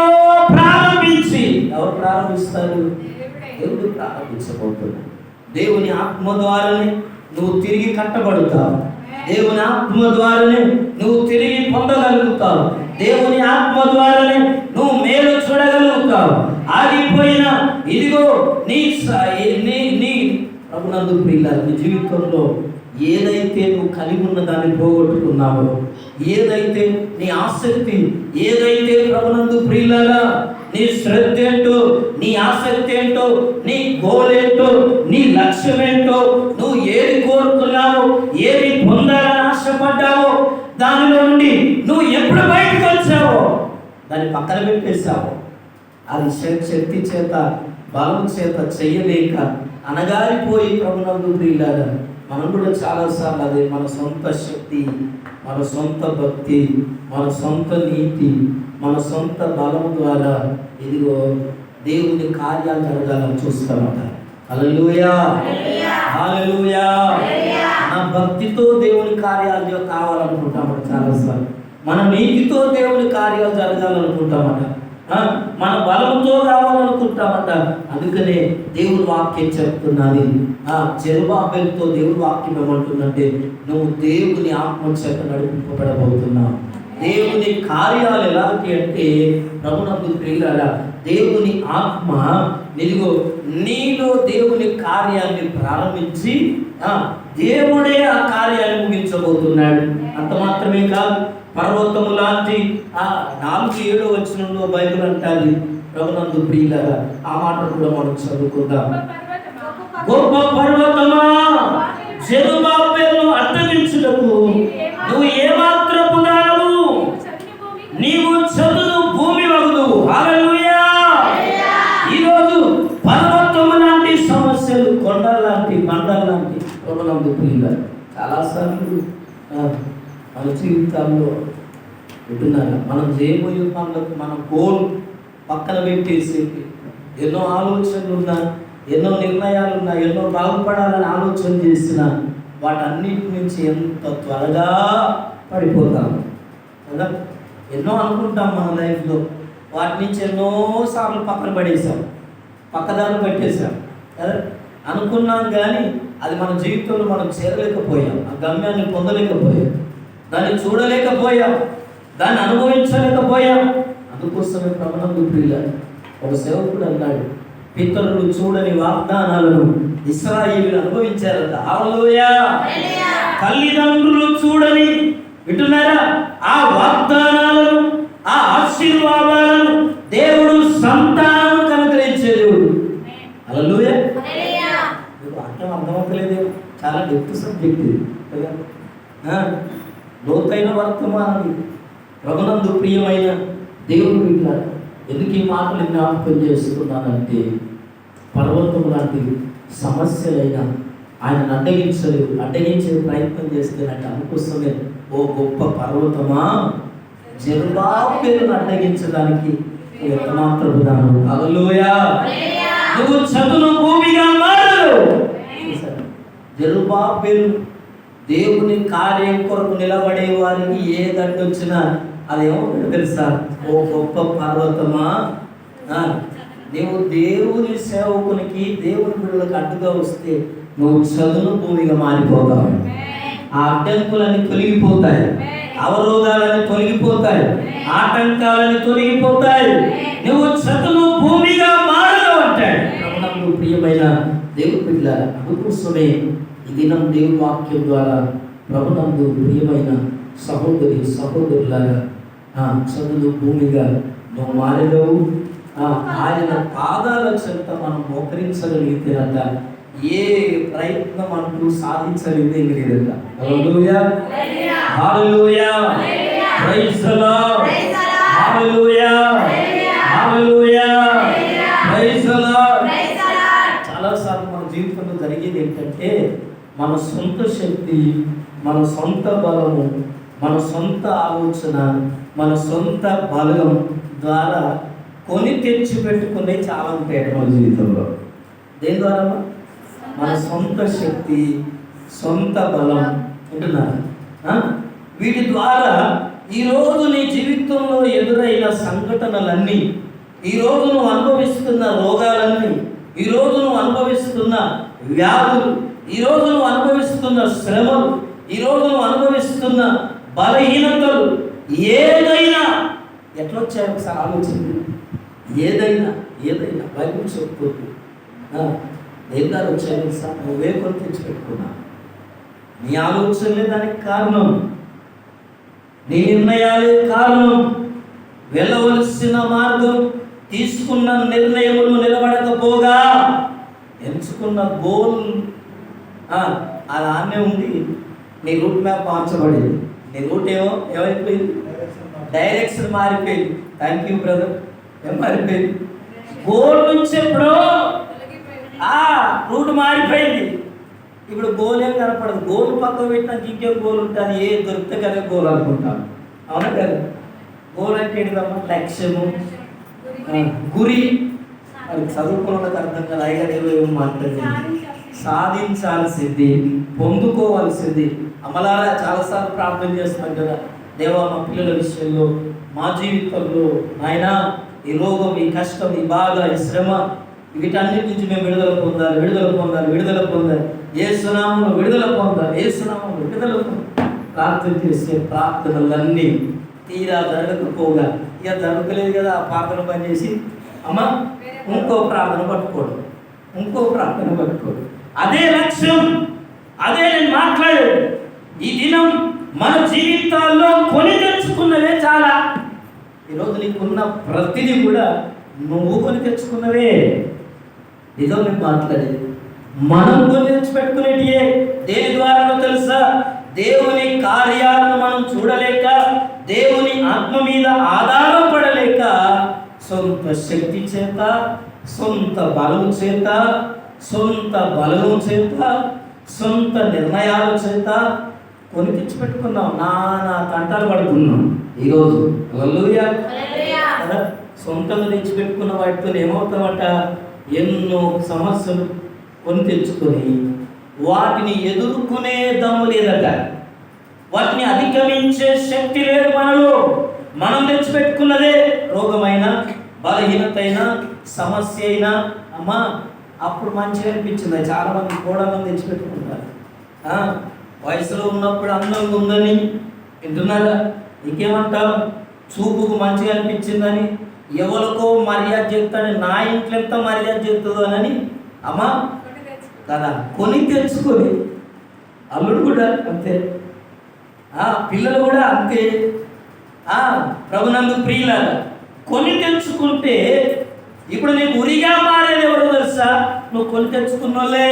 ప్రారంభించి, ఎవరు ప్రారంభిస్తారు? దేవుడు ప్రారంభించబోతున్నాడు. దేవుని ఆత్మ ద్వారానే నువ్వు తిరిగి కట్టబడతావు. దేవుని ఆత్మ ద్వారానే నువ్వు తిరిగి పొందగలుగుతావు. దేవుని ఆత్మ ద్వారానే నువ్వు మేలు చూడగలుగుతావు. ఆగిపోయిన ఇదిగో నీ ప్రభునందు ప్రియులారా, నీ జీవితంలో ఏదైతే నువ్వు కలిగి ఉన్న దాన్ని పోగొట్టుకున్నావో, ఏదైతే నీ ఆసక్తి, ఏదైతే ప్రభునందు ప్రియులారా నీ శ్రద్ధ ఏంటో, నీ ఆసక్తి ఏంటో, నీ గోల్ ఏంటో, నీ లక్ష్యం ఏంటో, నువ్వు ఏది కోరుకున్నావో, ఏది పొందాలని ఆశపడ్డావో, దానిలో నుండి నువ్వు ఎప్పుడు బయటకు వచ్చావో దాన్ని పక్కన పెట్టేశావు. అది శక్తి చేత, బలం చేత చెయ్యలేక అనగారిపోయి ప్రభునందు ప్రియులారా, మనం కూడా చాలాసార్లు అదే మన సొంత శక్తి, మన సొంత భక్తి, మన సొంత నీతి, మన సొంత బలం ద్వారా ఇదిగో దేవుని కార్యాలు జరగాలని చూస్తామట. హల్లెలూయా, హల్లెలూయా. మన భక్తితో దేవుని కార్యాలు కావాలనుకుంటామట చాలాసార్లు. మన నీతితో దేవుని కార్యాలు జరగాలనుకుంటామట. మన బలంతో కావాలనుకుంటామట. అందుకనే దేవుని వాక్యం చెప్తున్నది. జెరుబ్బాబెలుతో దేవుని వాక్యం ఏమంటుందంటే, నువ్వు దేవుని ఆత్మ చేత నడిపింపబడబోతున్నావు. దేవుని కార్యాలు ఎలాంటి అంటే ప్రభునందు ప్రియులారా, దేవుని ఆత్మ నిలుగో నీలో దేవుని కార్యాన్ని ప్రారంభించి దేవుడే ఆ కార్యాన్ని ముగించబోతున్నాడు. అంత మాత్రమే కాదు, పర్వతము లాంటి 4:7 వచనంలో బైబిల్ అంటాది ప్రభునందు ప్రియులారా, ఆ మాట కూడా మనం చదువుకుందాం. గొప్ప పర్వతమా, జెరుబ్బాబెలును అడ్డగించుటకు నువ్వు ఏమాత్రపు దానవు, నీవు చదువు భూమి వగుదు. హల్లెలూయా. ఈరోజు పర్వతము లాంటి సమస్యలు, కొండల లాంటి, బండల లాంటి ప్రభునందు ప్రియులారా చాలాసార్లు మన జీవితాల్లో వింటున్నారా, మనం చేయబోయే పనులకు మనం గోల్ పక్కన పెట్టేసి ఎన్నో ఆలోచనలు ఉన్నా, ఎన్నో నిర్ణయాలు ఉన్నా, ఎన్నో బాగుపడాలని ఆలోచన చేసిన వాటన్నిటి నుంచి ఎంత త్వరగా పడిపోతాము కదా. ఎన్నో అనుకుంటాం మన లైఫ్లో, వాటి నుంచి ఎన్నోసార్లు పక్కన పడేసాం, పక్కదారులు పెట్టేశాం కదా. అనుకున్నాం కానీ అది మన జీవితంలో మనం చేరలేకపోయాం, ఆ గమ్యాన్ని పొందలేకపోయాం, దాన్ని చూడలేకపోయాం, దాన్ని అనుభవించలేకపోయాం. అందుకోసమే ప్రభునందు ప్రియులారా ఒక సేవకుడు అన్నాడు, పితరులు చూడని వాగ్దానాలను ఇశ్రాయేలీయులు అనుభవించారట. హల్లెలూయా. తల్లిదండ్రులు చూడని, వింటున్నారా, ఆ వాగ్దానాలను, ఆ ఆశీర్వాదాలను దేవుడు సంతానం కనుగరించే దేవుడు. హల్లెలూయా. వాక్యం అర్థమవుతలేదు, చాలా డెప్త్ సబ్జెక్ట్ ఇది కదా, లోతైన వర్తమానం. ప్రభునందు ప్రియమైన దేవుడు వింటున్నారు. ఎందుకు ఈ మాటలు జ్ఞాపకం చేస్తున్నానంటే, పర్వతం లాంటి సమస్యలైనా ఆయన అడ్డగించే ప్రయత్నం చేస్తేనంటే, అందుకోసమే ఓ గొప్ప పర్వతమా జెరుబ్బాబెలును అడ్డగించడానికి ఎంత మాత్రం విధానం. హల్లెలూయా. నువ్వు చదును భూమిగా మారు. జెరుబ్బాబెలు దేవుని కార్యం కొరకు నిలబడే వారికి ఏ గడ్డ వచ్చినా అదేమో తెలుసా, ఓ గొప్ప పర్వతమా, నువ్వు దేవుని సేవకునికి, దేవుని బిడ్డలకు అడ్డుగా వస్తే నువ్వు చదును భూమిగా మారిపోతావు. ఆ అడ్డంకులన్నీ తొలగిపోతాయి, అవరోధాలన్నీ తొలగిపోతాయి, ఆటంకాలన్నీ తొలగిపోతాయి. నువ్వు చదును భూమిగా మారవు అంటాడు. ప్రభునందు ప్రియమైన దేవుని బిడ్డలారా, అందుకోసమే ఈ దినం దేవుని వాక్యం ద్వారా ప్రభునందు ప్రియమైన సహోదరి సహోదరులారా, చదువు భూమిగా నువ్వు మారేదవు. ఆయన పాదాల చెంత మనం మోకరించగలిగితేనట ఏ ప్రయత్నం అంటూ సాధించలేదే లేదట. Hallelujah. Hallelujah. Praise the Lord. Hallelujah. Hallelujah. Praise the Lord. చాలాసార్లు మన జీవితంలో జరిగేది ఏంటంటే, మన సొంత శక్తి, మన సొంత బలము, మన సొంత ఆలోచన, మన సొంత బలం ద్వారా కొని తెచ్చి పెట్టుకునే చాలా ఉంటాయి మన జీవితంలో. దేని ద్వారా? మన సొంత శక్తి, సొంత బలం ఉంటున్నారు. వీటి ద్వారా ఈరోజు నీ జీవితంలో ఎదురైన సంఘటనలన్నీ, ఈరోజు నువ్వు అనుభవిస్తున్న రోగాలన్నీ, ఈరోజు నువ్వు అనుభవిస్తున్న వ్యాధులు, ఈరోజు నువ్వు అనుభవిస్తున్న శ్రమలు, ఈరోజు నువ్వు అనుభవిస్తున్న బలహీనతలు, ఏదైనా ఎట్లా వచ్చాయో ఒకసారి ఆలోచించండి. ఏదైనా బైబిల్ చెప్పుకోండి, దేని ద్వారా వచ్చాయో సార్ నువ్వే కొని తెచ్చిపెట్టుకున్నా. నీ ఆలోచనలే దానికి కారణం, నీ నిర్ణయాలే కారణం. వెళ్ళవలసిన మార్గం, తీసుకున్న నిర్ణయములు నిలబడకపోగా ఎంచుకున్న గోల్ అలానే ఉంది. నీ రూట్ మ్యాప్ మార్చబడింది, నీ రూట్ ఏమైపోయింది, డైరెక్షన్ మారిపోయింది. Thank you brother. ఏం మారిపోయింది? గోల్ నుంచి ఎప్పుడో రూట్ మారిపోయింది. ఇప్పుడు గోల్ ఏం కనపడదు. గోల్ పక్కకు పెట్టినాక ఇంకేం గోల్ ఉంటుంది, ఏ దొరికితే కదా గోల్ అనుకుంటాం. అవునా కదా? గోల్ అంటే ఏంటిదమ్మా? లక్ష్యము, గురి. అది చదువుకున్న వాళ్ళకి అర్థం కాదు. ఐగదేలో ఏం మాట్లాడింది, సాధించాల్సింది, పొందుకోవాల్సింది. అమలారా చాలాసార్లు ప్రార్థన చేస్తాం కదా, దేవా మా పిల్లల విషయంలో, మా జీవితంలో నాయనా ఈ రోగం, ఈ కష్టం, ఈ బాధ, ఈ శ్రమ, వీటన్నిటి నుంచి మేము విడుదల పొందాలి. యేసు నామములో విడుదల పొందాలి. ప్రార్థన చేసే ప్రార్థనలన్నీ తీరా జరగకపోగా, ఇక జరగలేదు కదా, ఆ ప్రార్థన పని చేసి అమ్మ ఇంకో ప్రార్థన పట్టుకోవడం. అదే లక్ష్యం, అదే నేను మాట్లాడేది. ఈ దినం మన జీవితాల్లో కొని తెచ్చుకున్నవే చాలా. ఈరోజు నీకున్న ప్రతిదీ కూడా నువ్వు కొని తెచ్చుకున్నవే. నిజం నేను మాట్లాడేది. మనం కొని తెచ్చిపెట్టుకునేటియే. దేని ద్వారానో తెలుసా? దేవుని కార్యాలను మనం చూడలేక, దేవుని ఆత్మ మీద ఆధారపడలేక, సొంత శక్తి చేత, సొంత బలం చేత, సొంత నిర్ణయాల చేత కొని తెచ్చిపెట్టుకున్నాం. నానా తంటాలు పడుతున్నాం ఈరోజు. హల్లెలూయా. సొంతంగా తెచ్చిపెట్టుకున్న వాటితో ఏమవుతామట, ఎన్నో సమస్యలు కొని తెచ్చుకొని వాటిని ఎదుర్కొనే దమ్ము లేదట, వాటిని అధిగమించే శక్తి లేదు మనలో. మనం తెచ్చిపెట్టుకున్నదే రోగమైన, బలహీనత అయినా, సమస్య అయినా. అమ్మా అప్పుడు మంచిగా అనిపించింది. చాలా మంది కోడలను తెచ్చిపెట్టుకుంటారు. వయసులో ఉన్నప్పుడు అందంగా ఉందని వింటున్నారా? ఇంకేమంటావు? చూపుకు మంచిగా అనిపించిందని ఎవరికో మర్యాద చేస్తాడని, నా ఇంట్లో ఎంత మర్యాద చేస్తుందో అని అమ్మా కదా కొని తెచ్చుకొని. అల్లుడు కూడా అంతే, పిల్లలు కూడా అంతే. ప్రభునందు ప్రియులారా, కొని తెచ్చుకుంటే ఇప్పుడు నీకు ఉరిగా మారేది ఎవరు తెలుసా? నువ్వు కొని తెచ్చుకున్నోళ్ళే.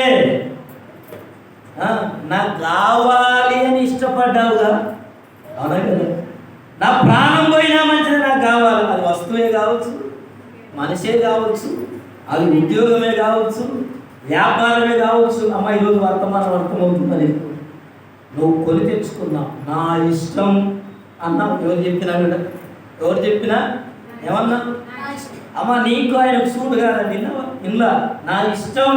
నాకు కావాలి అని ఇష్టపడ్డావుగా, అవునా కదా? నా ప్రాణం పోయినా మంచిది, నాకు కావాలి. అది వస్తువే కావచ్చు, మనిషే కావచ్చు, అది ఉద్యోగమే కావచ్చు, వ్యాపారమే కావచ్చు. అమ్మ ఈరోజు వర్తమానం అర్థమవుతుందని నువ్వు కొని తెచ్చుకున్నావు. నా ఇష్టం అన్నావు. ఎవరు చెప్పినా కూడా, ఎవరు చెప్పినా ఏమన్నా? అమ్మ నీకు ఆయన సూడు కాదండి, ఇలా నా ఇష్టం,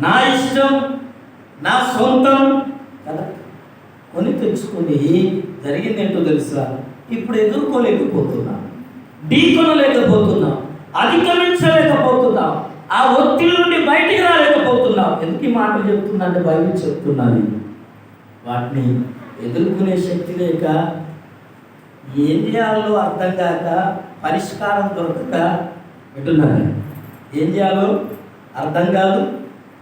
నా ఇష్టం, నా సొంతం కదా. కొని తెచ్చుకొని జరిగింది ఏంటో తెలుసా? ఇప్పుడు ఎదుర్కోలేకపోతున్నా, ఢీకొనలేకపోతున్నా, అధిగమించలేకపోతున్నావు, ఆ ఒత్తిడి నుండి బయటికి రాలేకపోతున్నావు. ఎందుకు ఈ మాటలు చెప్తున్నా అంటే బైబిల్ చెప్తున్నాను. వాటిని ఎదుర్కొనే శక్తి లేక, ఏం చేయాలో అర్థం కాక, పరిష్కారం దొరకక వింటున్నాను. ఏం చేయాలో అర్థం కాదు,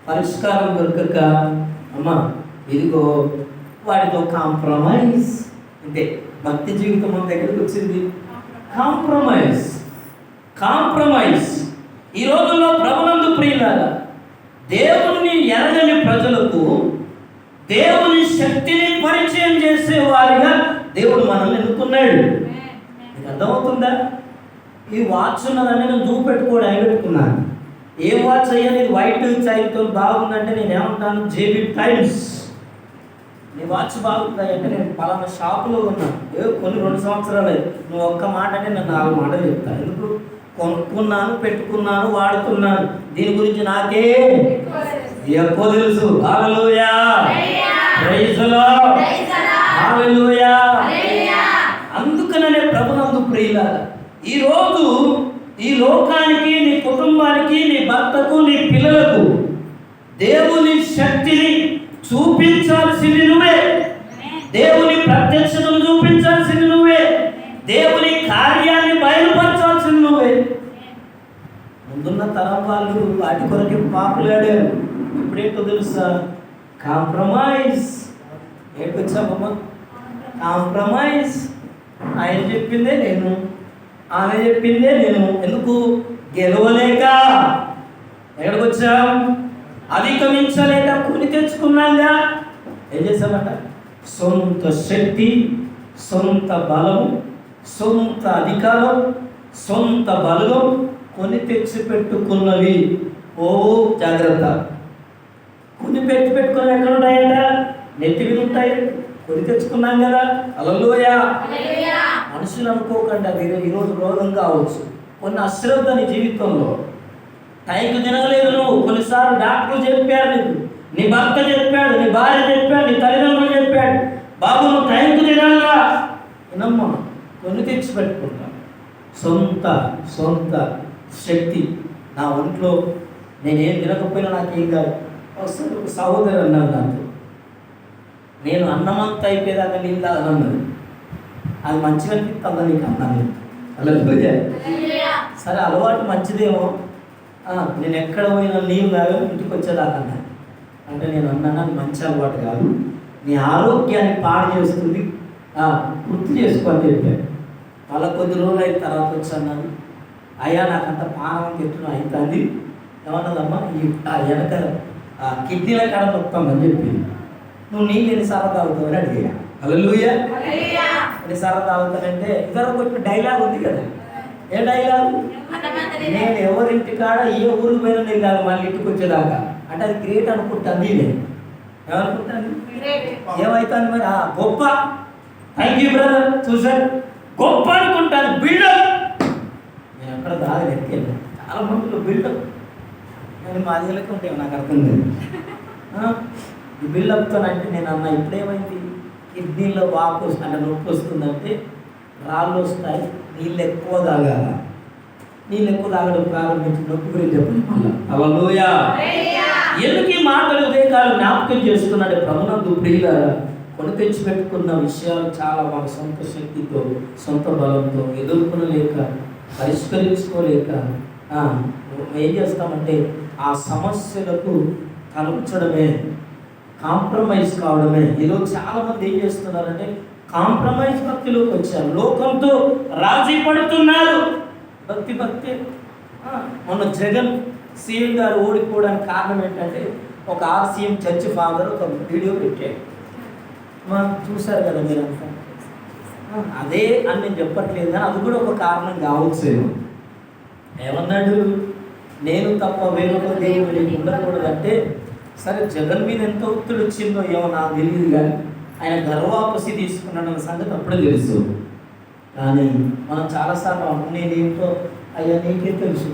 పరిష్కారం దొరకక అమ్మ ఇదిగో వాటితో కాంప్రమైజ్. అంతే, భక్తి జీవితం మన దగ్గరికి వచ్చింది. Compromise, compromise. ఈ రోజుల్లో ప్రభునందు ప్రియులారా, దేవుని ఎరగని ప్రజలకు దేవుని శక్తిని పరిచయం చేసే వారిగా దేవుడు మనల్ని ఎన్నుకున్నాడు. మీకు అర్థమవుతుందా? ఈ వాచ్ ఉన్నదని నేను చూపెట్టుకోవడానికి పెట్టుకున్నాను. ఏ వాచ్ అయ్యాను? ఇది వైట్ చైన్తో బాగుందంటే నేను ఏమంటాను? జేబీ టైమ్స్. నీ వాచ్ బాగుంటాయి అంటే నేను పలానా షాపులో ఉన్నాను. కొన్ని 2 సంవత్సరాలు అయ్యి నువ్వు ఒక్క మాట అంటే నేను 4 మాటలు చెప్తాను. ఎందుకు? కొనుక్కున్నాను, పెట్టుకున్నాను, వాడుతున్నాను. దీని గురించి నాకే ఎక్కువ తెలుసు. హల్లెలూయా, ప్రైజ్ ది లార్డ్, హల్లెలూయా. అందుకనే ప్రభునందు ప్రియులారా, ఈరోజు ఈ లోకానికి, నీ కుటుంబానికి, నీ భర్తకు, నీ పిల్లలకు దేవుని శక్తిని చూపించాల్సింది నువ్వే. దేవుని ప్రత్యక్షతను చూపించాల్సింది నువ్వే. దేవుని కార్యాన్ని బయలుపరచాల్సింది నువ్వే. ముందున్న తరం వాళ్ళు వాటి కొరకు పాపులాడారు. ఇప్పుడేంటో తెలుసా? కాంప్రమైజ్. ఏంటొచ్చామమ్మా? కాంప్రమైజ్. ఆయన చెప్పిందే నేను, ఆమె చెప్పిందే నేను. ఎందుకు? గెలవలేక. ఎక్కడికి వచ్చాం? అధిగమించలేక కొని తెచ్చుకున్నాగా. ఏం చేసామట? సొంత శక్తి, సొంత బలం, సొంత అధికారం, సొంత బలం కొని తెచ్చి పెట్టుకున్నవి. ఓ జాగ్రత్త. కొని పెట్టుకొని ఎక్కడ ఉంటాయట? నెత్తి మీద ఉంటాయి. కొని తెచ్చుకున్నాం కదా. హల్లెలూయా. మనుషులు అనుకోకండి, అది ఈరోజు రోగం కావచ్చు. కొన్ని అశ్రద్ధ నీ జీవితంలో, టైంకి తినగలేదు నువ్వు. కొన్నిసార్లు డాక్టర్లు చెప్పారు నీకు, నీ భర్త చెప్పాడు, నీ భార్య చెప్పాడు, నీ తల్లిదండ్రులు చెప్పాడు, బాబు నువ్వు టైంకి తినాలా. వినమ్మా, కొన్ని తెచ్చి పెట్టుకుంటాను. సొంత శక్తి నా ఒంట్లో. నేనేం తినకపోయినా నాకేం కాదు. ఒకసారి ఒక సహోదరు అన్నాడు నాతో, నేను అన్నమంతా అయిపోయేదాకా నీళ్ళు తాగనన్నది. అది మంచిగా అనిపిస్తుందా నీకు అన్నాను. అలా సరే, అలవాటు మంచిదేమో. నేను ఎక్కడ పోయినా నీళ్ళు తాగా ఇంటికి వచ్చేదాకా అంటే నేను అన్నాను, అది మంచి అలవాటు కాదు, నీ ఆరోగ్యాన్ని పాడు చేస్తుంది, గుర్తు చేసుకోని చెప్పాను. మళ్ళీ కొద్ది రోజులు అయిన తర్వాత వచ్చాను. అయ్యా నాకంత పానం తిట్టడం అవుతుంది. ఏమన్నదమ్మా? ఈ వెనక కిడ్నీల కాడ నొప్పామని చెప్పింది. నువ్వు నీళ్ళు ఎన్నిసార్లు తాగుతావు అని అడిగా. హల్లెలూయా. ఎన్నిసార్లు తాగుతానంటే ఇద్దరు ఒక డైలాగ్ ఉంది కదా. ఏ డైలాగ్? నేను ఎవరింటి కాడ ఏ ఊరికి పోయినా నీళ్ళు తాగు మళ్ళీ ఇంటికి వచ్చేదాకా. అంటే అది గ్రేట్ అనుకుంటాను. నేనే ఏమనుకుంటాను? ఏమవుతాను మరి? గొప్ప. Thank you brother. చూసారు, గొప్ప అనుకుంటాను. బిల్డప్. నేను ఎక్కడ తాగలేదు. చాలా మందిలో బిల్డప్. నేను మా దగ్గరకు ఉంటే నాకు అర్థం లేదు. ఈ బిల్డప్తో అంటే నేను అన్న ఇప్పుడేమైంది? కిడ్నీలో వాపు అంటే నొప్పి వస్తుందంటే రాళ్ళు వస్తాయి, నీళ్ళు ఎక్కువ తాగాల. నీళ్ళు ఎక్కువ తాగడం ప్రారంభించిన నొప్పి గురించి చెప్పండి మళ్ళా. హల్లెలూయా. ఎందుకు ఈ మాటలు ఉదయకాలం జ్ఞాపకం చేస్తున్నాడు? ప్రభునందు ప్రియులారా, కొని తెచ్చి పెట్టుకున్న విషయాలు చాలా మన సొంత శక్తితో, సొంత బలంతో ఎదుర్కొనలేక, పరిష్కరించుకోలేక ఏం చేస్తామంటే ఆ సమస్యలకు తలచడమే, కాంప్రమైజ్ కావడమే. ఈరోజు చాలామంది ఏం చేస్తున్నారంటే కాంప్రమైజ్ భక్తిలోకి వచ్చారు, లోకంతో రాజీ పడుతున్నారు. భక్తి మొన్న జగన్ సీఎం గారు ఓడిపోవడానికి కారణం ఏంటంటే ఒక ఆర్సీఎం చర్చ్ ఫాదర్ ఒక వీడియో పెట్టాడు. చూశారు కదా మీరంతా. అదే అని నేను చెప్పట్లేదు, కానీ అది కూడా ఒక కారణం కావచ్చు. ఏమన్నాడు? నేను తప్ప వేరొక దేవుడు ఉండకూడదంటే, సరే జగన్ మీద ఎంత ఒత్తిడి వచ్చిందో ఏమో నాకు తెలియదు, కానీ ఆయన గర్వాపసి తీసుకున్నాడన్న సంగతి అప్పుడే తెలుసు. కానీ మనం చాలాసార్లు నేనేంటో అయ్యా నీకే తెలుసు,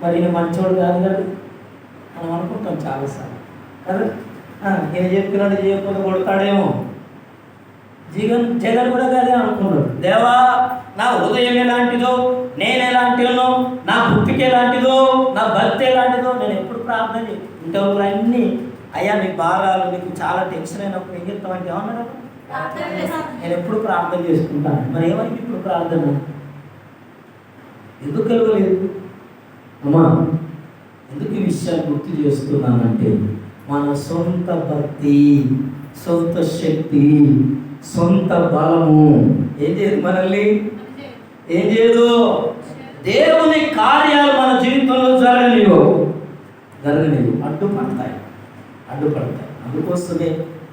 మరి నేను మంచోడు కాదు కదా మనం అనుకుంటాం చాలాసార్లు కదా. నేను చెప్పినట్టు చేయకపోతే కొడతాడేమో. జగన్ కూడా కాదే అనుకున్నాడు. దేవా, నా హృదయం ఎలాంటిదో, నేను ఎలాంటిదో, నా పుట్టిక ఎలాంటిదో, నా భక్తి ఎలాంటిదో నేను ఎప్పుడు ప్రార్థన ఇంటర్వ్యూలు అన్నీ అయ్యా నీ భారాలు, నీకు చాలా టెన్షన్ అయినప్పుడు ఏం చెప్తామంటే ఏమన్నాడు? నేను ఎప్పుడు ప్రార్థన చేసుకుంటాను. మరి ఏమైంది ఇప్పుడు ప్రార్థన? ఎందుకు కలగలేదు? అమ్మా, ఎందుకు ఈ విషయాన్ని గుర్తు చేస్తున్నానంటే మన సొంత భక్తి, సొంత శక్తి, సొంత బలము ఏం చేయదు, మనల్ని ఏం చేయదు. దేవుని కార్యాలు మన జీవితంలో జరగలేవు, అడ్డుపడతాయి. అందుకోసమే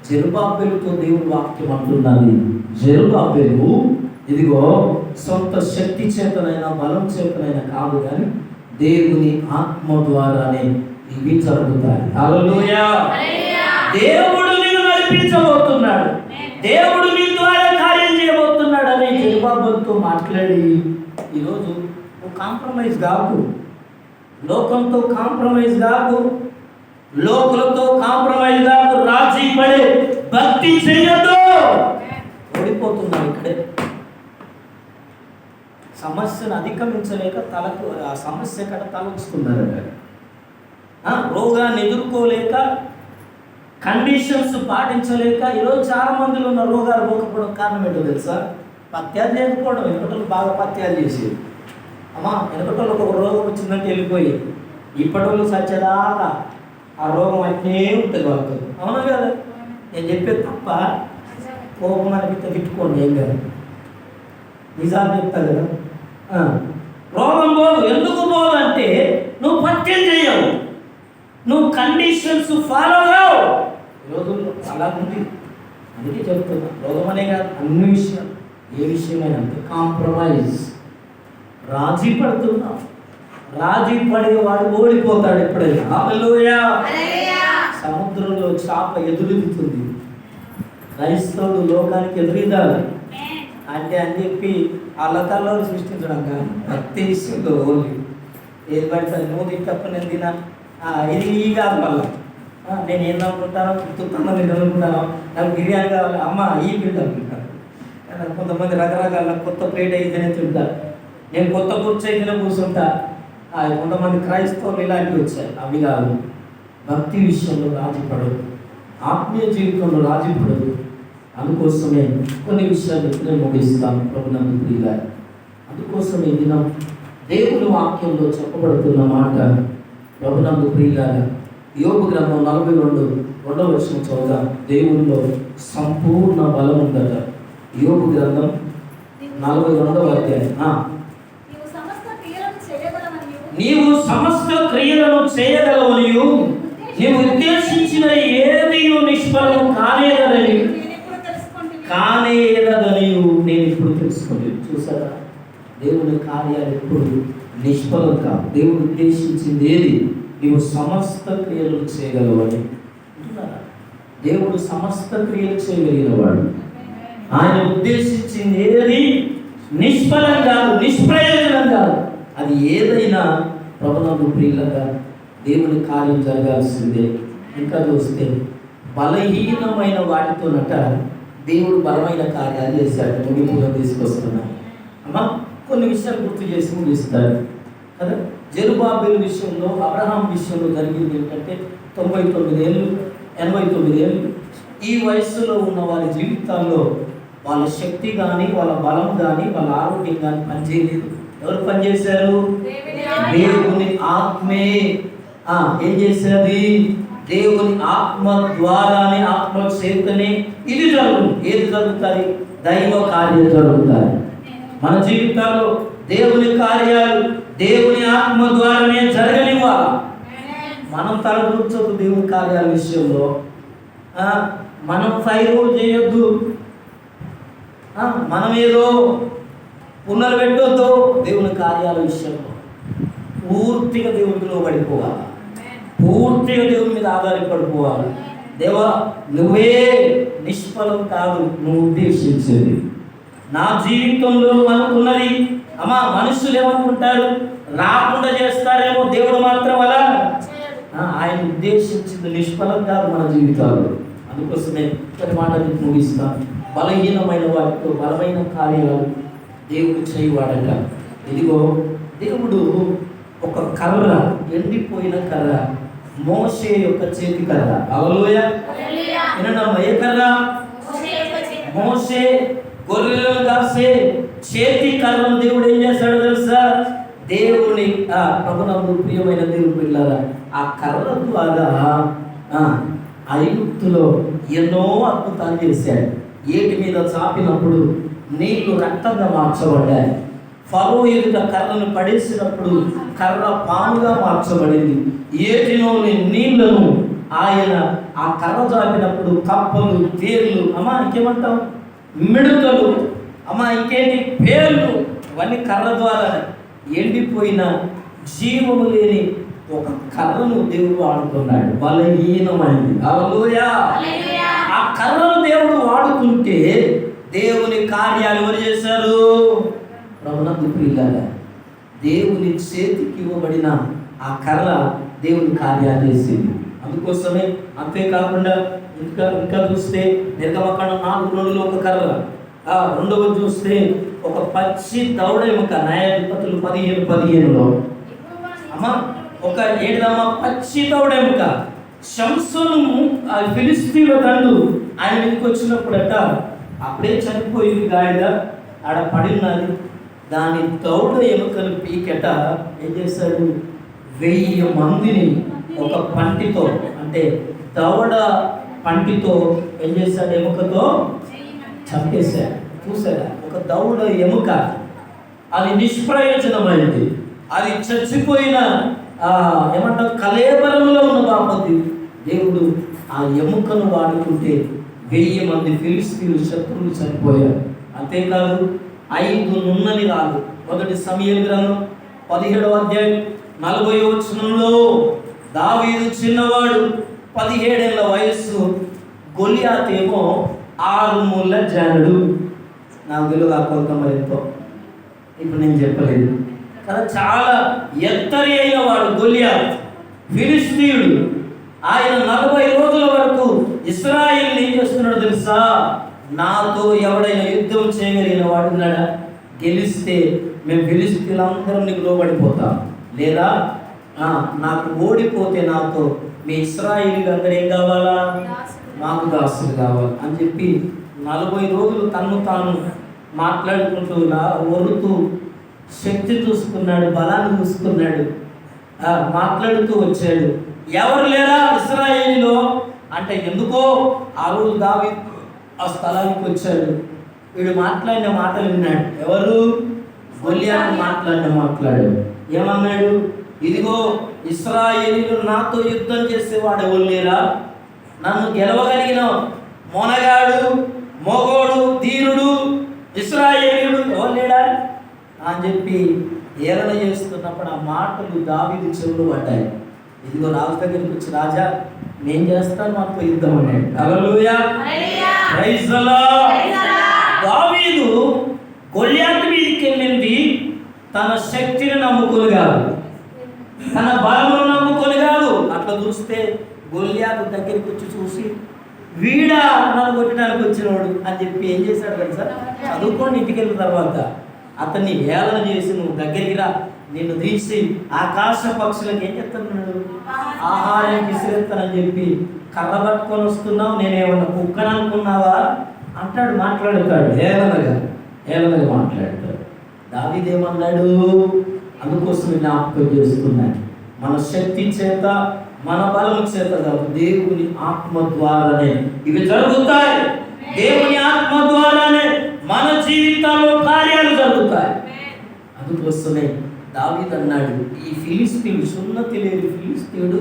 జెరుబ్బాబెలుతో దేవుని వాక్యం అంటున్నది. జెరుబ్బాబెలు ఇదిగో సొంత శక్తి చేతనైనా బలం చేతనైనా కాదు, కానీ దేవుని ఆత్మ ద్వారానే ఇవి జరుగుతాయి. హల్లెలూయా. దేవుడు నిన్ను నడిపించబోతున్నాడు, దేవుడు నీ ద్వారా కార్యం చేయబోతున్నాడు అని జెరుబ్బాబెలుతో మాట్లాడి, ఈరోజు నువ్వు కాంప్రమైజ్ కాకు, లోకంతో కాంప్రమైజ్ కాకు, లోకులతో కాంప్రమైజ్ కాకు, రాజీ పడే భక్తి చేయొద్దు. ఓడిపోతున్నావు ఇక్కడే. సమస్యను అధిగమించలేక తలకు ఆ సమస్య కడ తలొచ్చుకున్నారు. రోగాన్ని ఎదుర్కోలేక, కండిషన్స్ పాటించలేక ఈరోజు చాలా మందిలో ఉన్న రోగాలు పోకపోవడం కారణం ఏంటో తెలుసా? పత్యాలు చేయకపోవడం. వెనుకటోళ్ళు బాగా పత్యాలు చేసేది. అమ్మా, వెనుకటోళ్ళకి ఒక రోగం వచ్చిందంటే వెళ్ళిపోయి, ఇప్పటి సత్యదాకా ఆ రోగం అట్నే ఉంటుంది వాళ్ళతో. అవును కదా? నేను చెప్పేది తప్ప కోపం అనిపిస్తే తిట్టుకోండి, ఏం కాదు, నిజాలు చెప్తా కదా. రోగం పోదు. ఎందుకు పోదు అంటే నువ్వు పత్యం చేయవు, నువ్వు కండిషన్స్ ఫాలో కావు. ఈరోజు అలా ఉంది. అందుకే చెప్తున్నా, రోగం అనే కాదు, అన్ని విషయాలు, ఏ విషయమైనా అంతే. కాంప్రమైజ్, రాజీ పడుతున్నావు. రాజీ పడేవాడు ఓడిపోతాడు ఎప్పుడైనా. హల్లెలూయా. సముద్రంలో చాప ఎదురుతుంది, క్రైస్తవుడు లోకానికి ఎదురుదాలి అంటే అని చెప్పి అల్లకల్లో సృష్టించడం కాదు. భక్తి విషయంలో ఓన్లీ ఏది పడతాను నువ్వు తిట్టప్పుడు నేను తినా ఇది ఈ కాదు. మళ్ళీ నేను ఏం అనుకుంటానో తుత్తమ్మ తినాలనుకుంటాను, నాకు బిర్యానీ కావాలి అమ్మ ఈ పిండి అనుకుంటాను. కొంతమంది రకరకాల కొత్త ప్లేట్ అయితేనే తింటారు, నేను కొత్త కూర్చో అయితేనే కూర్చుంటా. కొంతమంది క్రైస్తవులు ఇలాంటివి వచ్చాయి. అవి కాదు. భక్తి విషయంలో రాజీ పడదు, ఆత్మీయ జీవితంలో రాజీ పడదు. అందుకోసమే కొన్ని విషయాలు నేను ముగిస్తాను. ప్రభునందు ప్రియులారా, అందుకోసమే దినం దేవుని వాక్యంలో చెప్పబడుతున్న మాట. ప్రభునందు ప్రియులారా, యోబు గ్రంథం 42వ వచనం చదువుదాం. దేవునిలో సంపూర్ణ బలం ఉందట. యోబు గ్రంథం 42వ అధ్యాయం. నీవు సమస్త క్రియలను చేయగలవనియు నీవు ఉద్దేశించిన ఏది నిష్ఫలం కానేదని నేను ఇప్పుడు తెలుసుకోలేదు. చూసారా, దేవుని కార్యాలు ఎప్పుడు నిష్ఫలం కాదు. దేవుడు ఉద్దేశించింది ఏది నీవు సమస్త క్రియలు చేయగలవని. దేవుడు సమస్త క్రియలు చేయగలిగిన వాడు. ఆయన ఉద్దేశించింది ఏది నిష్ఫలం కాదు, నిష్ప్రయోజనం కాదు. అది ఏదైనా ప్రభునందు ప్రియులగా దేవుని కార్యం జరగాల్సిందే. ఇంకా చూస్తే బలహీనమైన వాటితోనట దేవుడు బలమైన కార్యాలు చేశాడు. ముగింపుగా తీసుకొస్తున్నాను. అమ్మా కొన్ని విషయాలు గుర్తు చేసి ముగిస్తారు కదా. జెరుబ్బాబెలు విషయంలో, అబ్రహాం విషయంలో జరిగింది ఏంటంటే 99 ఏళ్ళు 89 ఏళ్ళు ఈ వయస్సులో ఉన్న వారి జీవితాల్లో వాళ్ళ శక్తి కానీ, వాళ్ళ బలం కానీ, వాళ్ళ ఆరోగ్యం కానీ పనిచేయలేదు. ఎవరు పనిచేశారు? దేవుని ఆత్మే ఏం చేసేది? దేవుని ఆత్మ ద్వారానే, ఆత్మ చేతనే ఇది జరుగుతుంది. ఏది జరుగుతుంది? దైవ కార్యం జరుగుతాయి. మన జీవితాల్లో దేవుని కార్యాలు దేవుని ఆత్మ ద్వారానే జరగనివ్వాలి. మనం తలదూర్చొద్దు దేవుని కార్యాల విషయంలో. మనం ఫైర్ చేయొద్దు. మనం ఏదో పునరు పెట్టొద్దు. దేవుని కార్యాల విషయంలో పూర్తిగా దేవునికి లోబడిపోవాలి. పూర్తిగా దేవుని మీద ఆధారపడిపోవాలి. దేవా, నువ్వే నిష్ఫలం కాదు నువ్వు ఉద్దేశించేది. నా జీవితంలో అనుకున్నది అమ్మా మనుషులు ఏమనుకుంటారు, రాకుండా చేస్తారేమో, దేవుడు మాత్రం అలా ఆయన ఉద్దేశించింది నిష్ఫలం కాదు మన జీవితాల్లో. అందుకోసమే కొన్ని మాటలు ముగిస్తాను. బలహీనమైన వాటితో బలమైన కార్యాలు దేవుడు చేయవాడట. ఇదిగో దేవుడు ఒక కర్ర, ఎండిపోయిన కర్ర, మోషే యొక్క చేతి కర్ర. హల్లెలూయా. వినండమ్మా, ఏ కర్ర? మోషే గొర్రెలను కాసే చేతి కర్రను దేవుడు ఏం చేస్తాడో తెలుసా? దేవుని ప్రభునందు ప్రియమైన దేవుడు పిల్లారా, ఆ కర్ర ద్వారా ఐగుప్తులో ఎన్నో అద్భుతాలు చేశాడు. ఏటి మీద చాపినప్పుడు నీళ్లు రక్తంగా మార్చబడ్డాయి. ఫరో ఎదుట కర్రను పడేసినప్పుడు కర్ర పానుగా మార్చబడింది. ఏటిలోని నీళ్లను ఆయన ఆ కర్ర చాపినప్పుడు కప్పలు, తేళ్లు, అమ్మా ఇంకేమంటాం, మిడతలు, అమ్మా ఇంకేంటి, పేర్లు, ఇవన్నీ కర్ర ద్వారా ఎండిపోయిన జీవము లేని ఒక కర్రను దేవుడు వాడుతున్నాడు. బలహీనమైంది. హల్లెలూయా. ఆ కర్రను దేవుడు వాడుకుంటే దేవుని కార్యాలు ఎవరు చేశారు? ప్రభునందు ప్రియులారా, దేవుని చేతికి ఇవ్వబడిన ఆ కర్ర దేవుని కార్యాలు చేసింది. అందుకోసమే అంతేకాకుండా ఇంకా చూస్తే నిర్గమకాండం 4:2 ఒక కర్ర, రెండవ చూస్తే ఒక పచ్చి దౌడ ఎముక, న్యాయాధిపతులు 15:15లో అమ్మా ఒక ఏడమ్మ పచ్చి దౌడ ఎముక. శంసోను ఫిలిస్తీన్ల దండు ఆయన మీదకి వచ్చినప్పుడట అప్పుడే చనిపోయింది, గాడిద ఆడ పడినది. దాని దౌడ ఎముకలు పీకెట ఏం చేశాడు? 1000 మందిని ఒక పంటితో, అంటే దవడ పంటితో ఏం చేశాడు? ఎముకతో చంపేశాడు. చూసారా? ఒక దౌడ ఎముక, అది నిష్ప్రయోజనమైనది. అది చచ్చిపోయిన ఏమంటారు, కళేబరంలో ఉన్న బాపతి దేవుడు ఆ ఎముకను వాడుకుంటే 1000 మంది ఫిలిస్తీన్లు శత్రువులు చనిపోయారు. అంతేకాదు 5 నున్నని రాళ్ళు. 1 సమూయేలు గ్రంథం 17వ అధ్యాయం 40వ వచనంలో దావీదు చిన్నవాడు, 17 ఏళ్ల వయస్సు, గొలియాత్ ఏమో 6 మూల జానుడు. నాకు తెలుగు కొంత మరింతో ఇప్పుడు నేను చెప్పలేదు కదా. చాలా ఎత్తరి అయిన వాడు గొలియాత్, ఫిలిస్తీయుడు. ఆయన 40 రోజుల వరకు ఇశ్రాయేలుని ఏం చేస్తున్నాడో తెలుసా? నాతో ఎవడైనా యుద్ధం చేయగలిగిన వాడు ఉన్నాడా? గెలిస్తే మేము ఫిలిస్తీయులందరం నీకు లోబడిపోతాం, లేదా నాకు ఓడిపోతే నాతో మీ ఇశ్రాయేలీలు అందరూ ఏం కావాలా? మాకు దాసులు కావాలి అని చెప్పి 40 రోజులు తను తాను మాట్లాడుకుంటూ ఒరుతూ శక్తి చూసుకున్నాడు, బలాన్ని చూసుకున్నాడు, మాట్లాడుతూ వచ్చాడు. ఎవరు లేరా ఇశ్రాయేలీలో అంటే ఎందుకో ఆ రోజు దావీదు ఆ స్థలానికి వచ్చాడు. వీడు మాట్లాడిన మాటలు విన్నాడు. ఎవరు? గొలియాతు మాట్లాడాడు. ఏమన్నాడు? ఇదిగో ఇశ్రాయేలీలు నాతో యుద్ధం చేసేవాడు ఎవరు లేరా? నన్ను గెలవగలిగిన మొనగాడు, మొగోడు, ధీరుడు ఇశ్రాయేలీయుడు ఎవరు లేడా అని చెప్పి ఏలన చేస్తున్నప్పుడు ఆ మాటలు దావీదు చెవులు పడ్డాయి. ఇదిగో రాజు దగ్గరికి వచ్చి, రాజా నేను చేస్తాను మనతో యుద్ధం అన్నాడు. హల్లెలూయా. Praise the Lord. దావీదు గొలియాతు మీదకి వెళ్ళింది తన శక్తిని నమ్ముకొని కాదు, తన బలమును నమ్ముకొని కాదు. అట్లా చూస్తే గొలియాతు దగ్గరికి వచ్చి చూసి, వీడా నన్ను కొట్టడానికి వచ్చినవాడు అని చెప్పి ఏం చేశాడు తెలుసా? చదువుకోండి ఇంటికి వెళ్ళిన తర్వాత. అతన్ని హేళన చేసి నువ్వు దగ్గరికి రా, నిన్ను తీసి ఆకాశ పక్షులకు ఏం చెప్తున్నాడు, ఆహారం విసిరేస్తానని చెప్పి కర్ర పట్టుకొని వస్తున్నావు, నేనేమన్నా కుక్కను అనుకున్నావా అంటాడు, మాట్లాడతాడు, హేళనగా మాట్లాడతాడు. దావీదేమన్నాడు, అందుకోసం జ్ఞాపకం చేస్తున్నాను, మన శక్తి చేత మన బలం చేత కాదు, దేవుని ఆత్మ ద్వారానే ఇవి జరుగుతాయి. దేవుని ఆత్మ ద్వారానే మన జీవితాల్లో కార్యాలు జరుగుతాయి. అందుకోసమే దావీదు అన్నాడు, ఈ ఫిలిస్తీయుడు సున్నతి లేని ఫిలిస్తీయుడు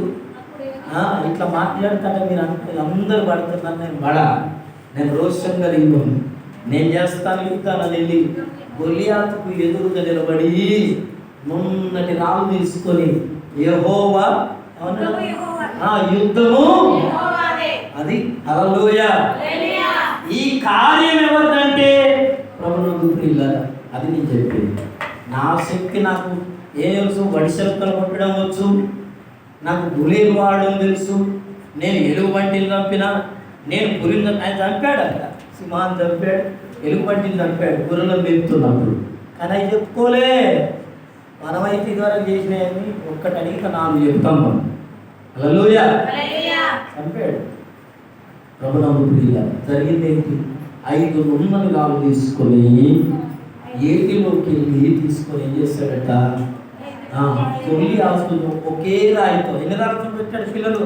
ఇట్లా మాట్లాడతాడే మీరు అందరూ పడుతున్నారు, నేను రోషం కలిగి నేను చేస్తాను యుద్ధాలని వెళ్ళి గొలియాతుకు ఎదురుగా నిలబడి నున్నటి రాళ్ళు తీసుకొని యెహోవా యుద్ధము అది హల్లెలూయా. ఈ కార్యం ఎవరిదంటే ప్రభునందు ప్రియులారా, అది నేను చెప్పేది. నా శక్తి నాకు ఏ తెలుసు, వడిసెలకలు కొట్టడం వచ్చు, నాకు గులేలు వాడడం తెలుసు, నేను ఎలుగుబంటిని చంపిన, నేను పులిని ఆయన చంపాడు, అక్కడ సింహాన్ని చంపాడు, ఎలుగుబంటిని చంపాడు గుర్రెలను మెప్పుతున్నప్పుడు. కానీ అవి చెప్పుకోలే, మనమైతే ద్వారా చేసినాయని ఒక్కటి అడిగితే 4 చెప్తాం మనం. హల్లెలూయా. చంపాడు. ప్రభునందు ప్రియులారా, జరిగింది ఏంటి, 5 నున్నని రాళ్ళు తీసుకొని ఏటిలోకి వెళ్ళి తీసుకొని ఏం చేశాడట, గొలియాతును ఒకే రాయితో, ఎన్ని రాళ్ళతో పెట్టాడు, పిల్లలు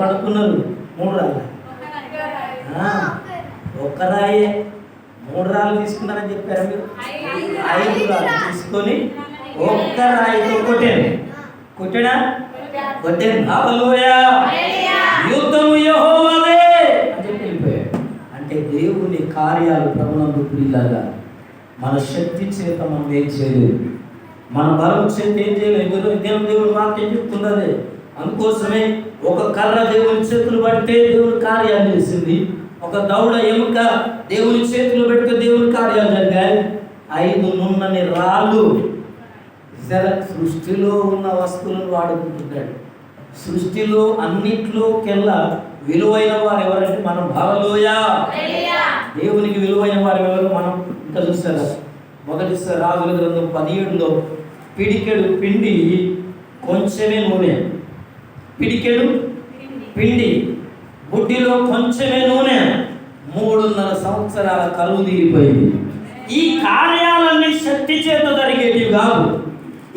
పడుకున్నారు, 3 రాళ్ళు, ఒక్క రాయే 3 రాళ్ళు తీసుకున్నారని చెప్పారు మీరు. 5 రాళ్ళు తీసుకొని ఒక్క రాయితో కొట్టాడా. హల్లెలూయా. యుద్ధము యెహోవాదే అని చెప్పి వెళ్ళిపోయాడు. అంటే దేవుని కార్యాలు ప్రభునందు ప్రియులారా, మన శక్తి చేత మనం ఏం చేయలేదు, మన బలం చేత ఏం చేయలేదు. దేవుని వాక్యం చెప్తున్నది. అందుకోసమే ఒక కర్ర దేవుని చేతులు పడితే దేవుని కార్యాలు చేసింది, ఒక దౌడ ఎముక దేవుని చేతులు పెడితే దేవుని కార్యాలు జరిగాయి. 5 నున్నని రాళ్ళు. సృష్టిలో ఉన్న వస్తువులను వాడుకుంటున్నాడు. సృష్టిలో అన్నిట్లోకెల్లా విలువైన వారు ఎవరంటే మనం. హల్లెలూయా. దేవునికి విలువైన వారు ఎవరు మనం ఇంకా చూస్తారా, మొదటి రాజుల గ్రంథం 17లో పిడికెడు పిండి కొంచెమే నూనె, పిడికెడు పిండి బుడ్డిలో కొంచెమే నూనె, 3.5 సంవత్సరాల కరువు తీరిపోయింది. ఈ కార్యాలన్నీ శక్తి చేత జరిగేటివి కాదు,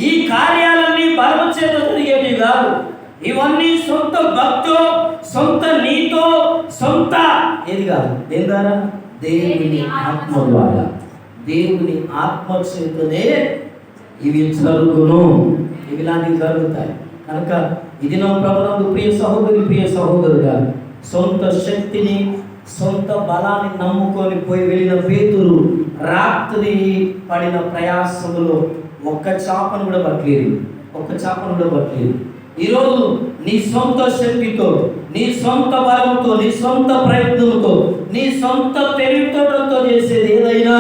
ఈ కార్యాలన్నీ బలం చేత జరిగేటివి కాదు. ఇవన్నీ సొంత భక్తో, సొంత నీతో, సొంత ఏది కాదు. దేని ద్వారా? దేవుని ఆత్మ ద్వారా. దేవుని ఆత్మ చేతనే ఇవి జరుగును, ఇవి లాంటివి జరుగుతాయి. కనుక ఇది నా ప్రభునందు ప్రియ సహోదరి, ప్రియ సహోదరుగా, సొంత శక్తిని, సొంత బలాన్ని నమ్ముకొని పోయి వెళ్ళిన పేతురు రాత్రి పడిన ప్రయాసములో ఒక్క చేపను కూడా పట్టలేదు. ఈరోజు నీ సొంత శక్తితో, నీ సొంత బలంతో, నీ సొంత ప్రయత్నంతో, నీ సొంత తెలివితోటంతో చేసేది ఏదైనా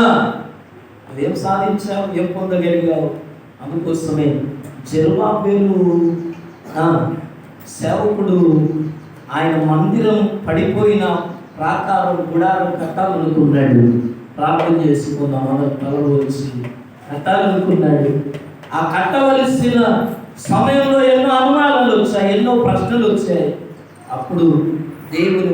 అవేం సాధించావు, ఏం పొందగలిగావు. అందుకోసమే జెరుబాబెలు సేవకుడు ఆయన మందిరం పడిపోయిన ప్రాకారం గుడారం కట్టాలనుకున్నాడు. ప్రార్థన చేసుకున్నాం, అందరూ తలలు వచ్చి కట్టాలనుకున్నాడు. ఆ కట్టవలసిన సమయంలో ఎన్నో అనుమానాలు వచ్చాయి, ఎన్నో ప్రశ్నలు వచ్చాయి. అప్పుడు దేవుని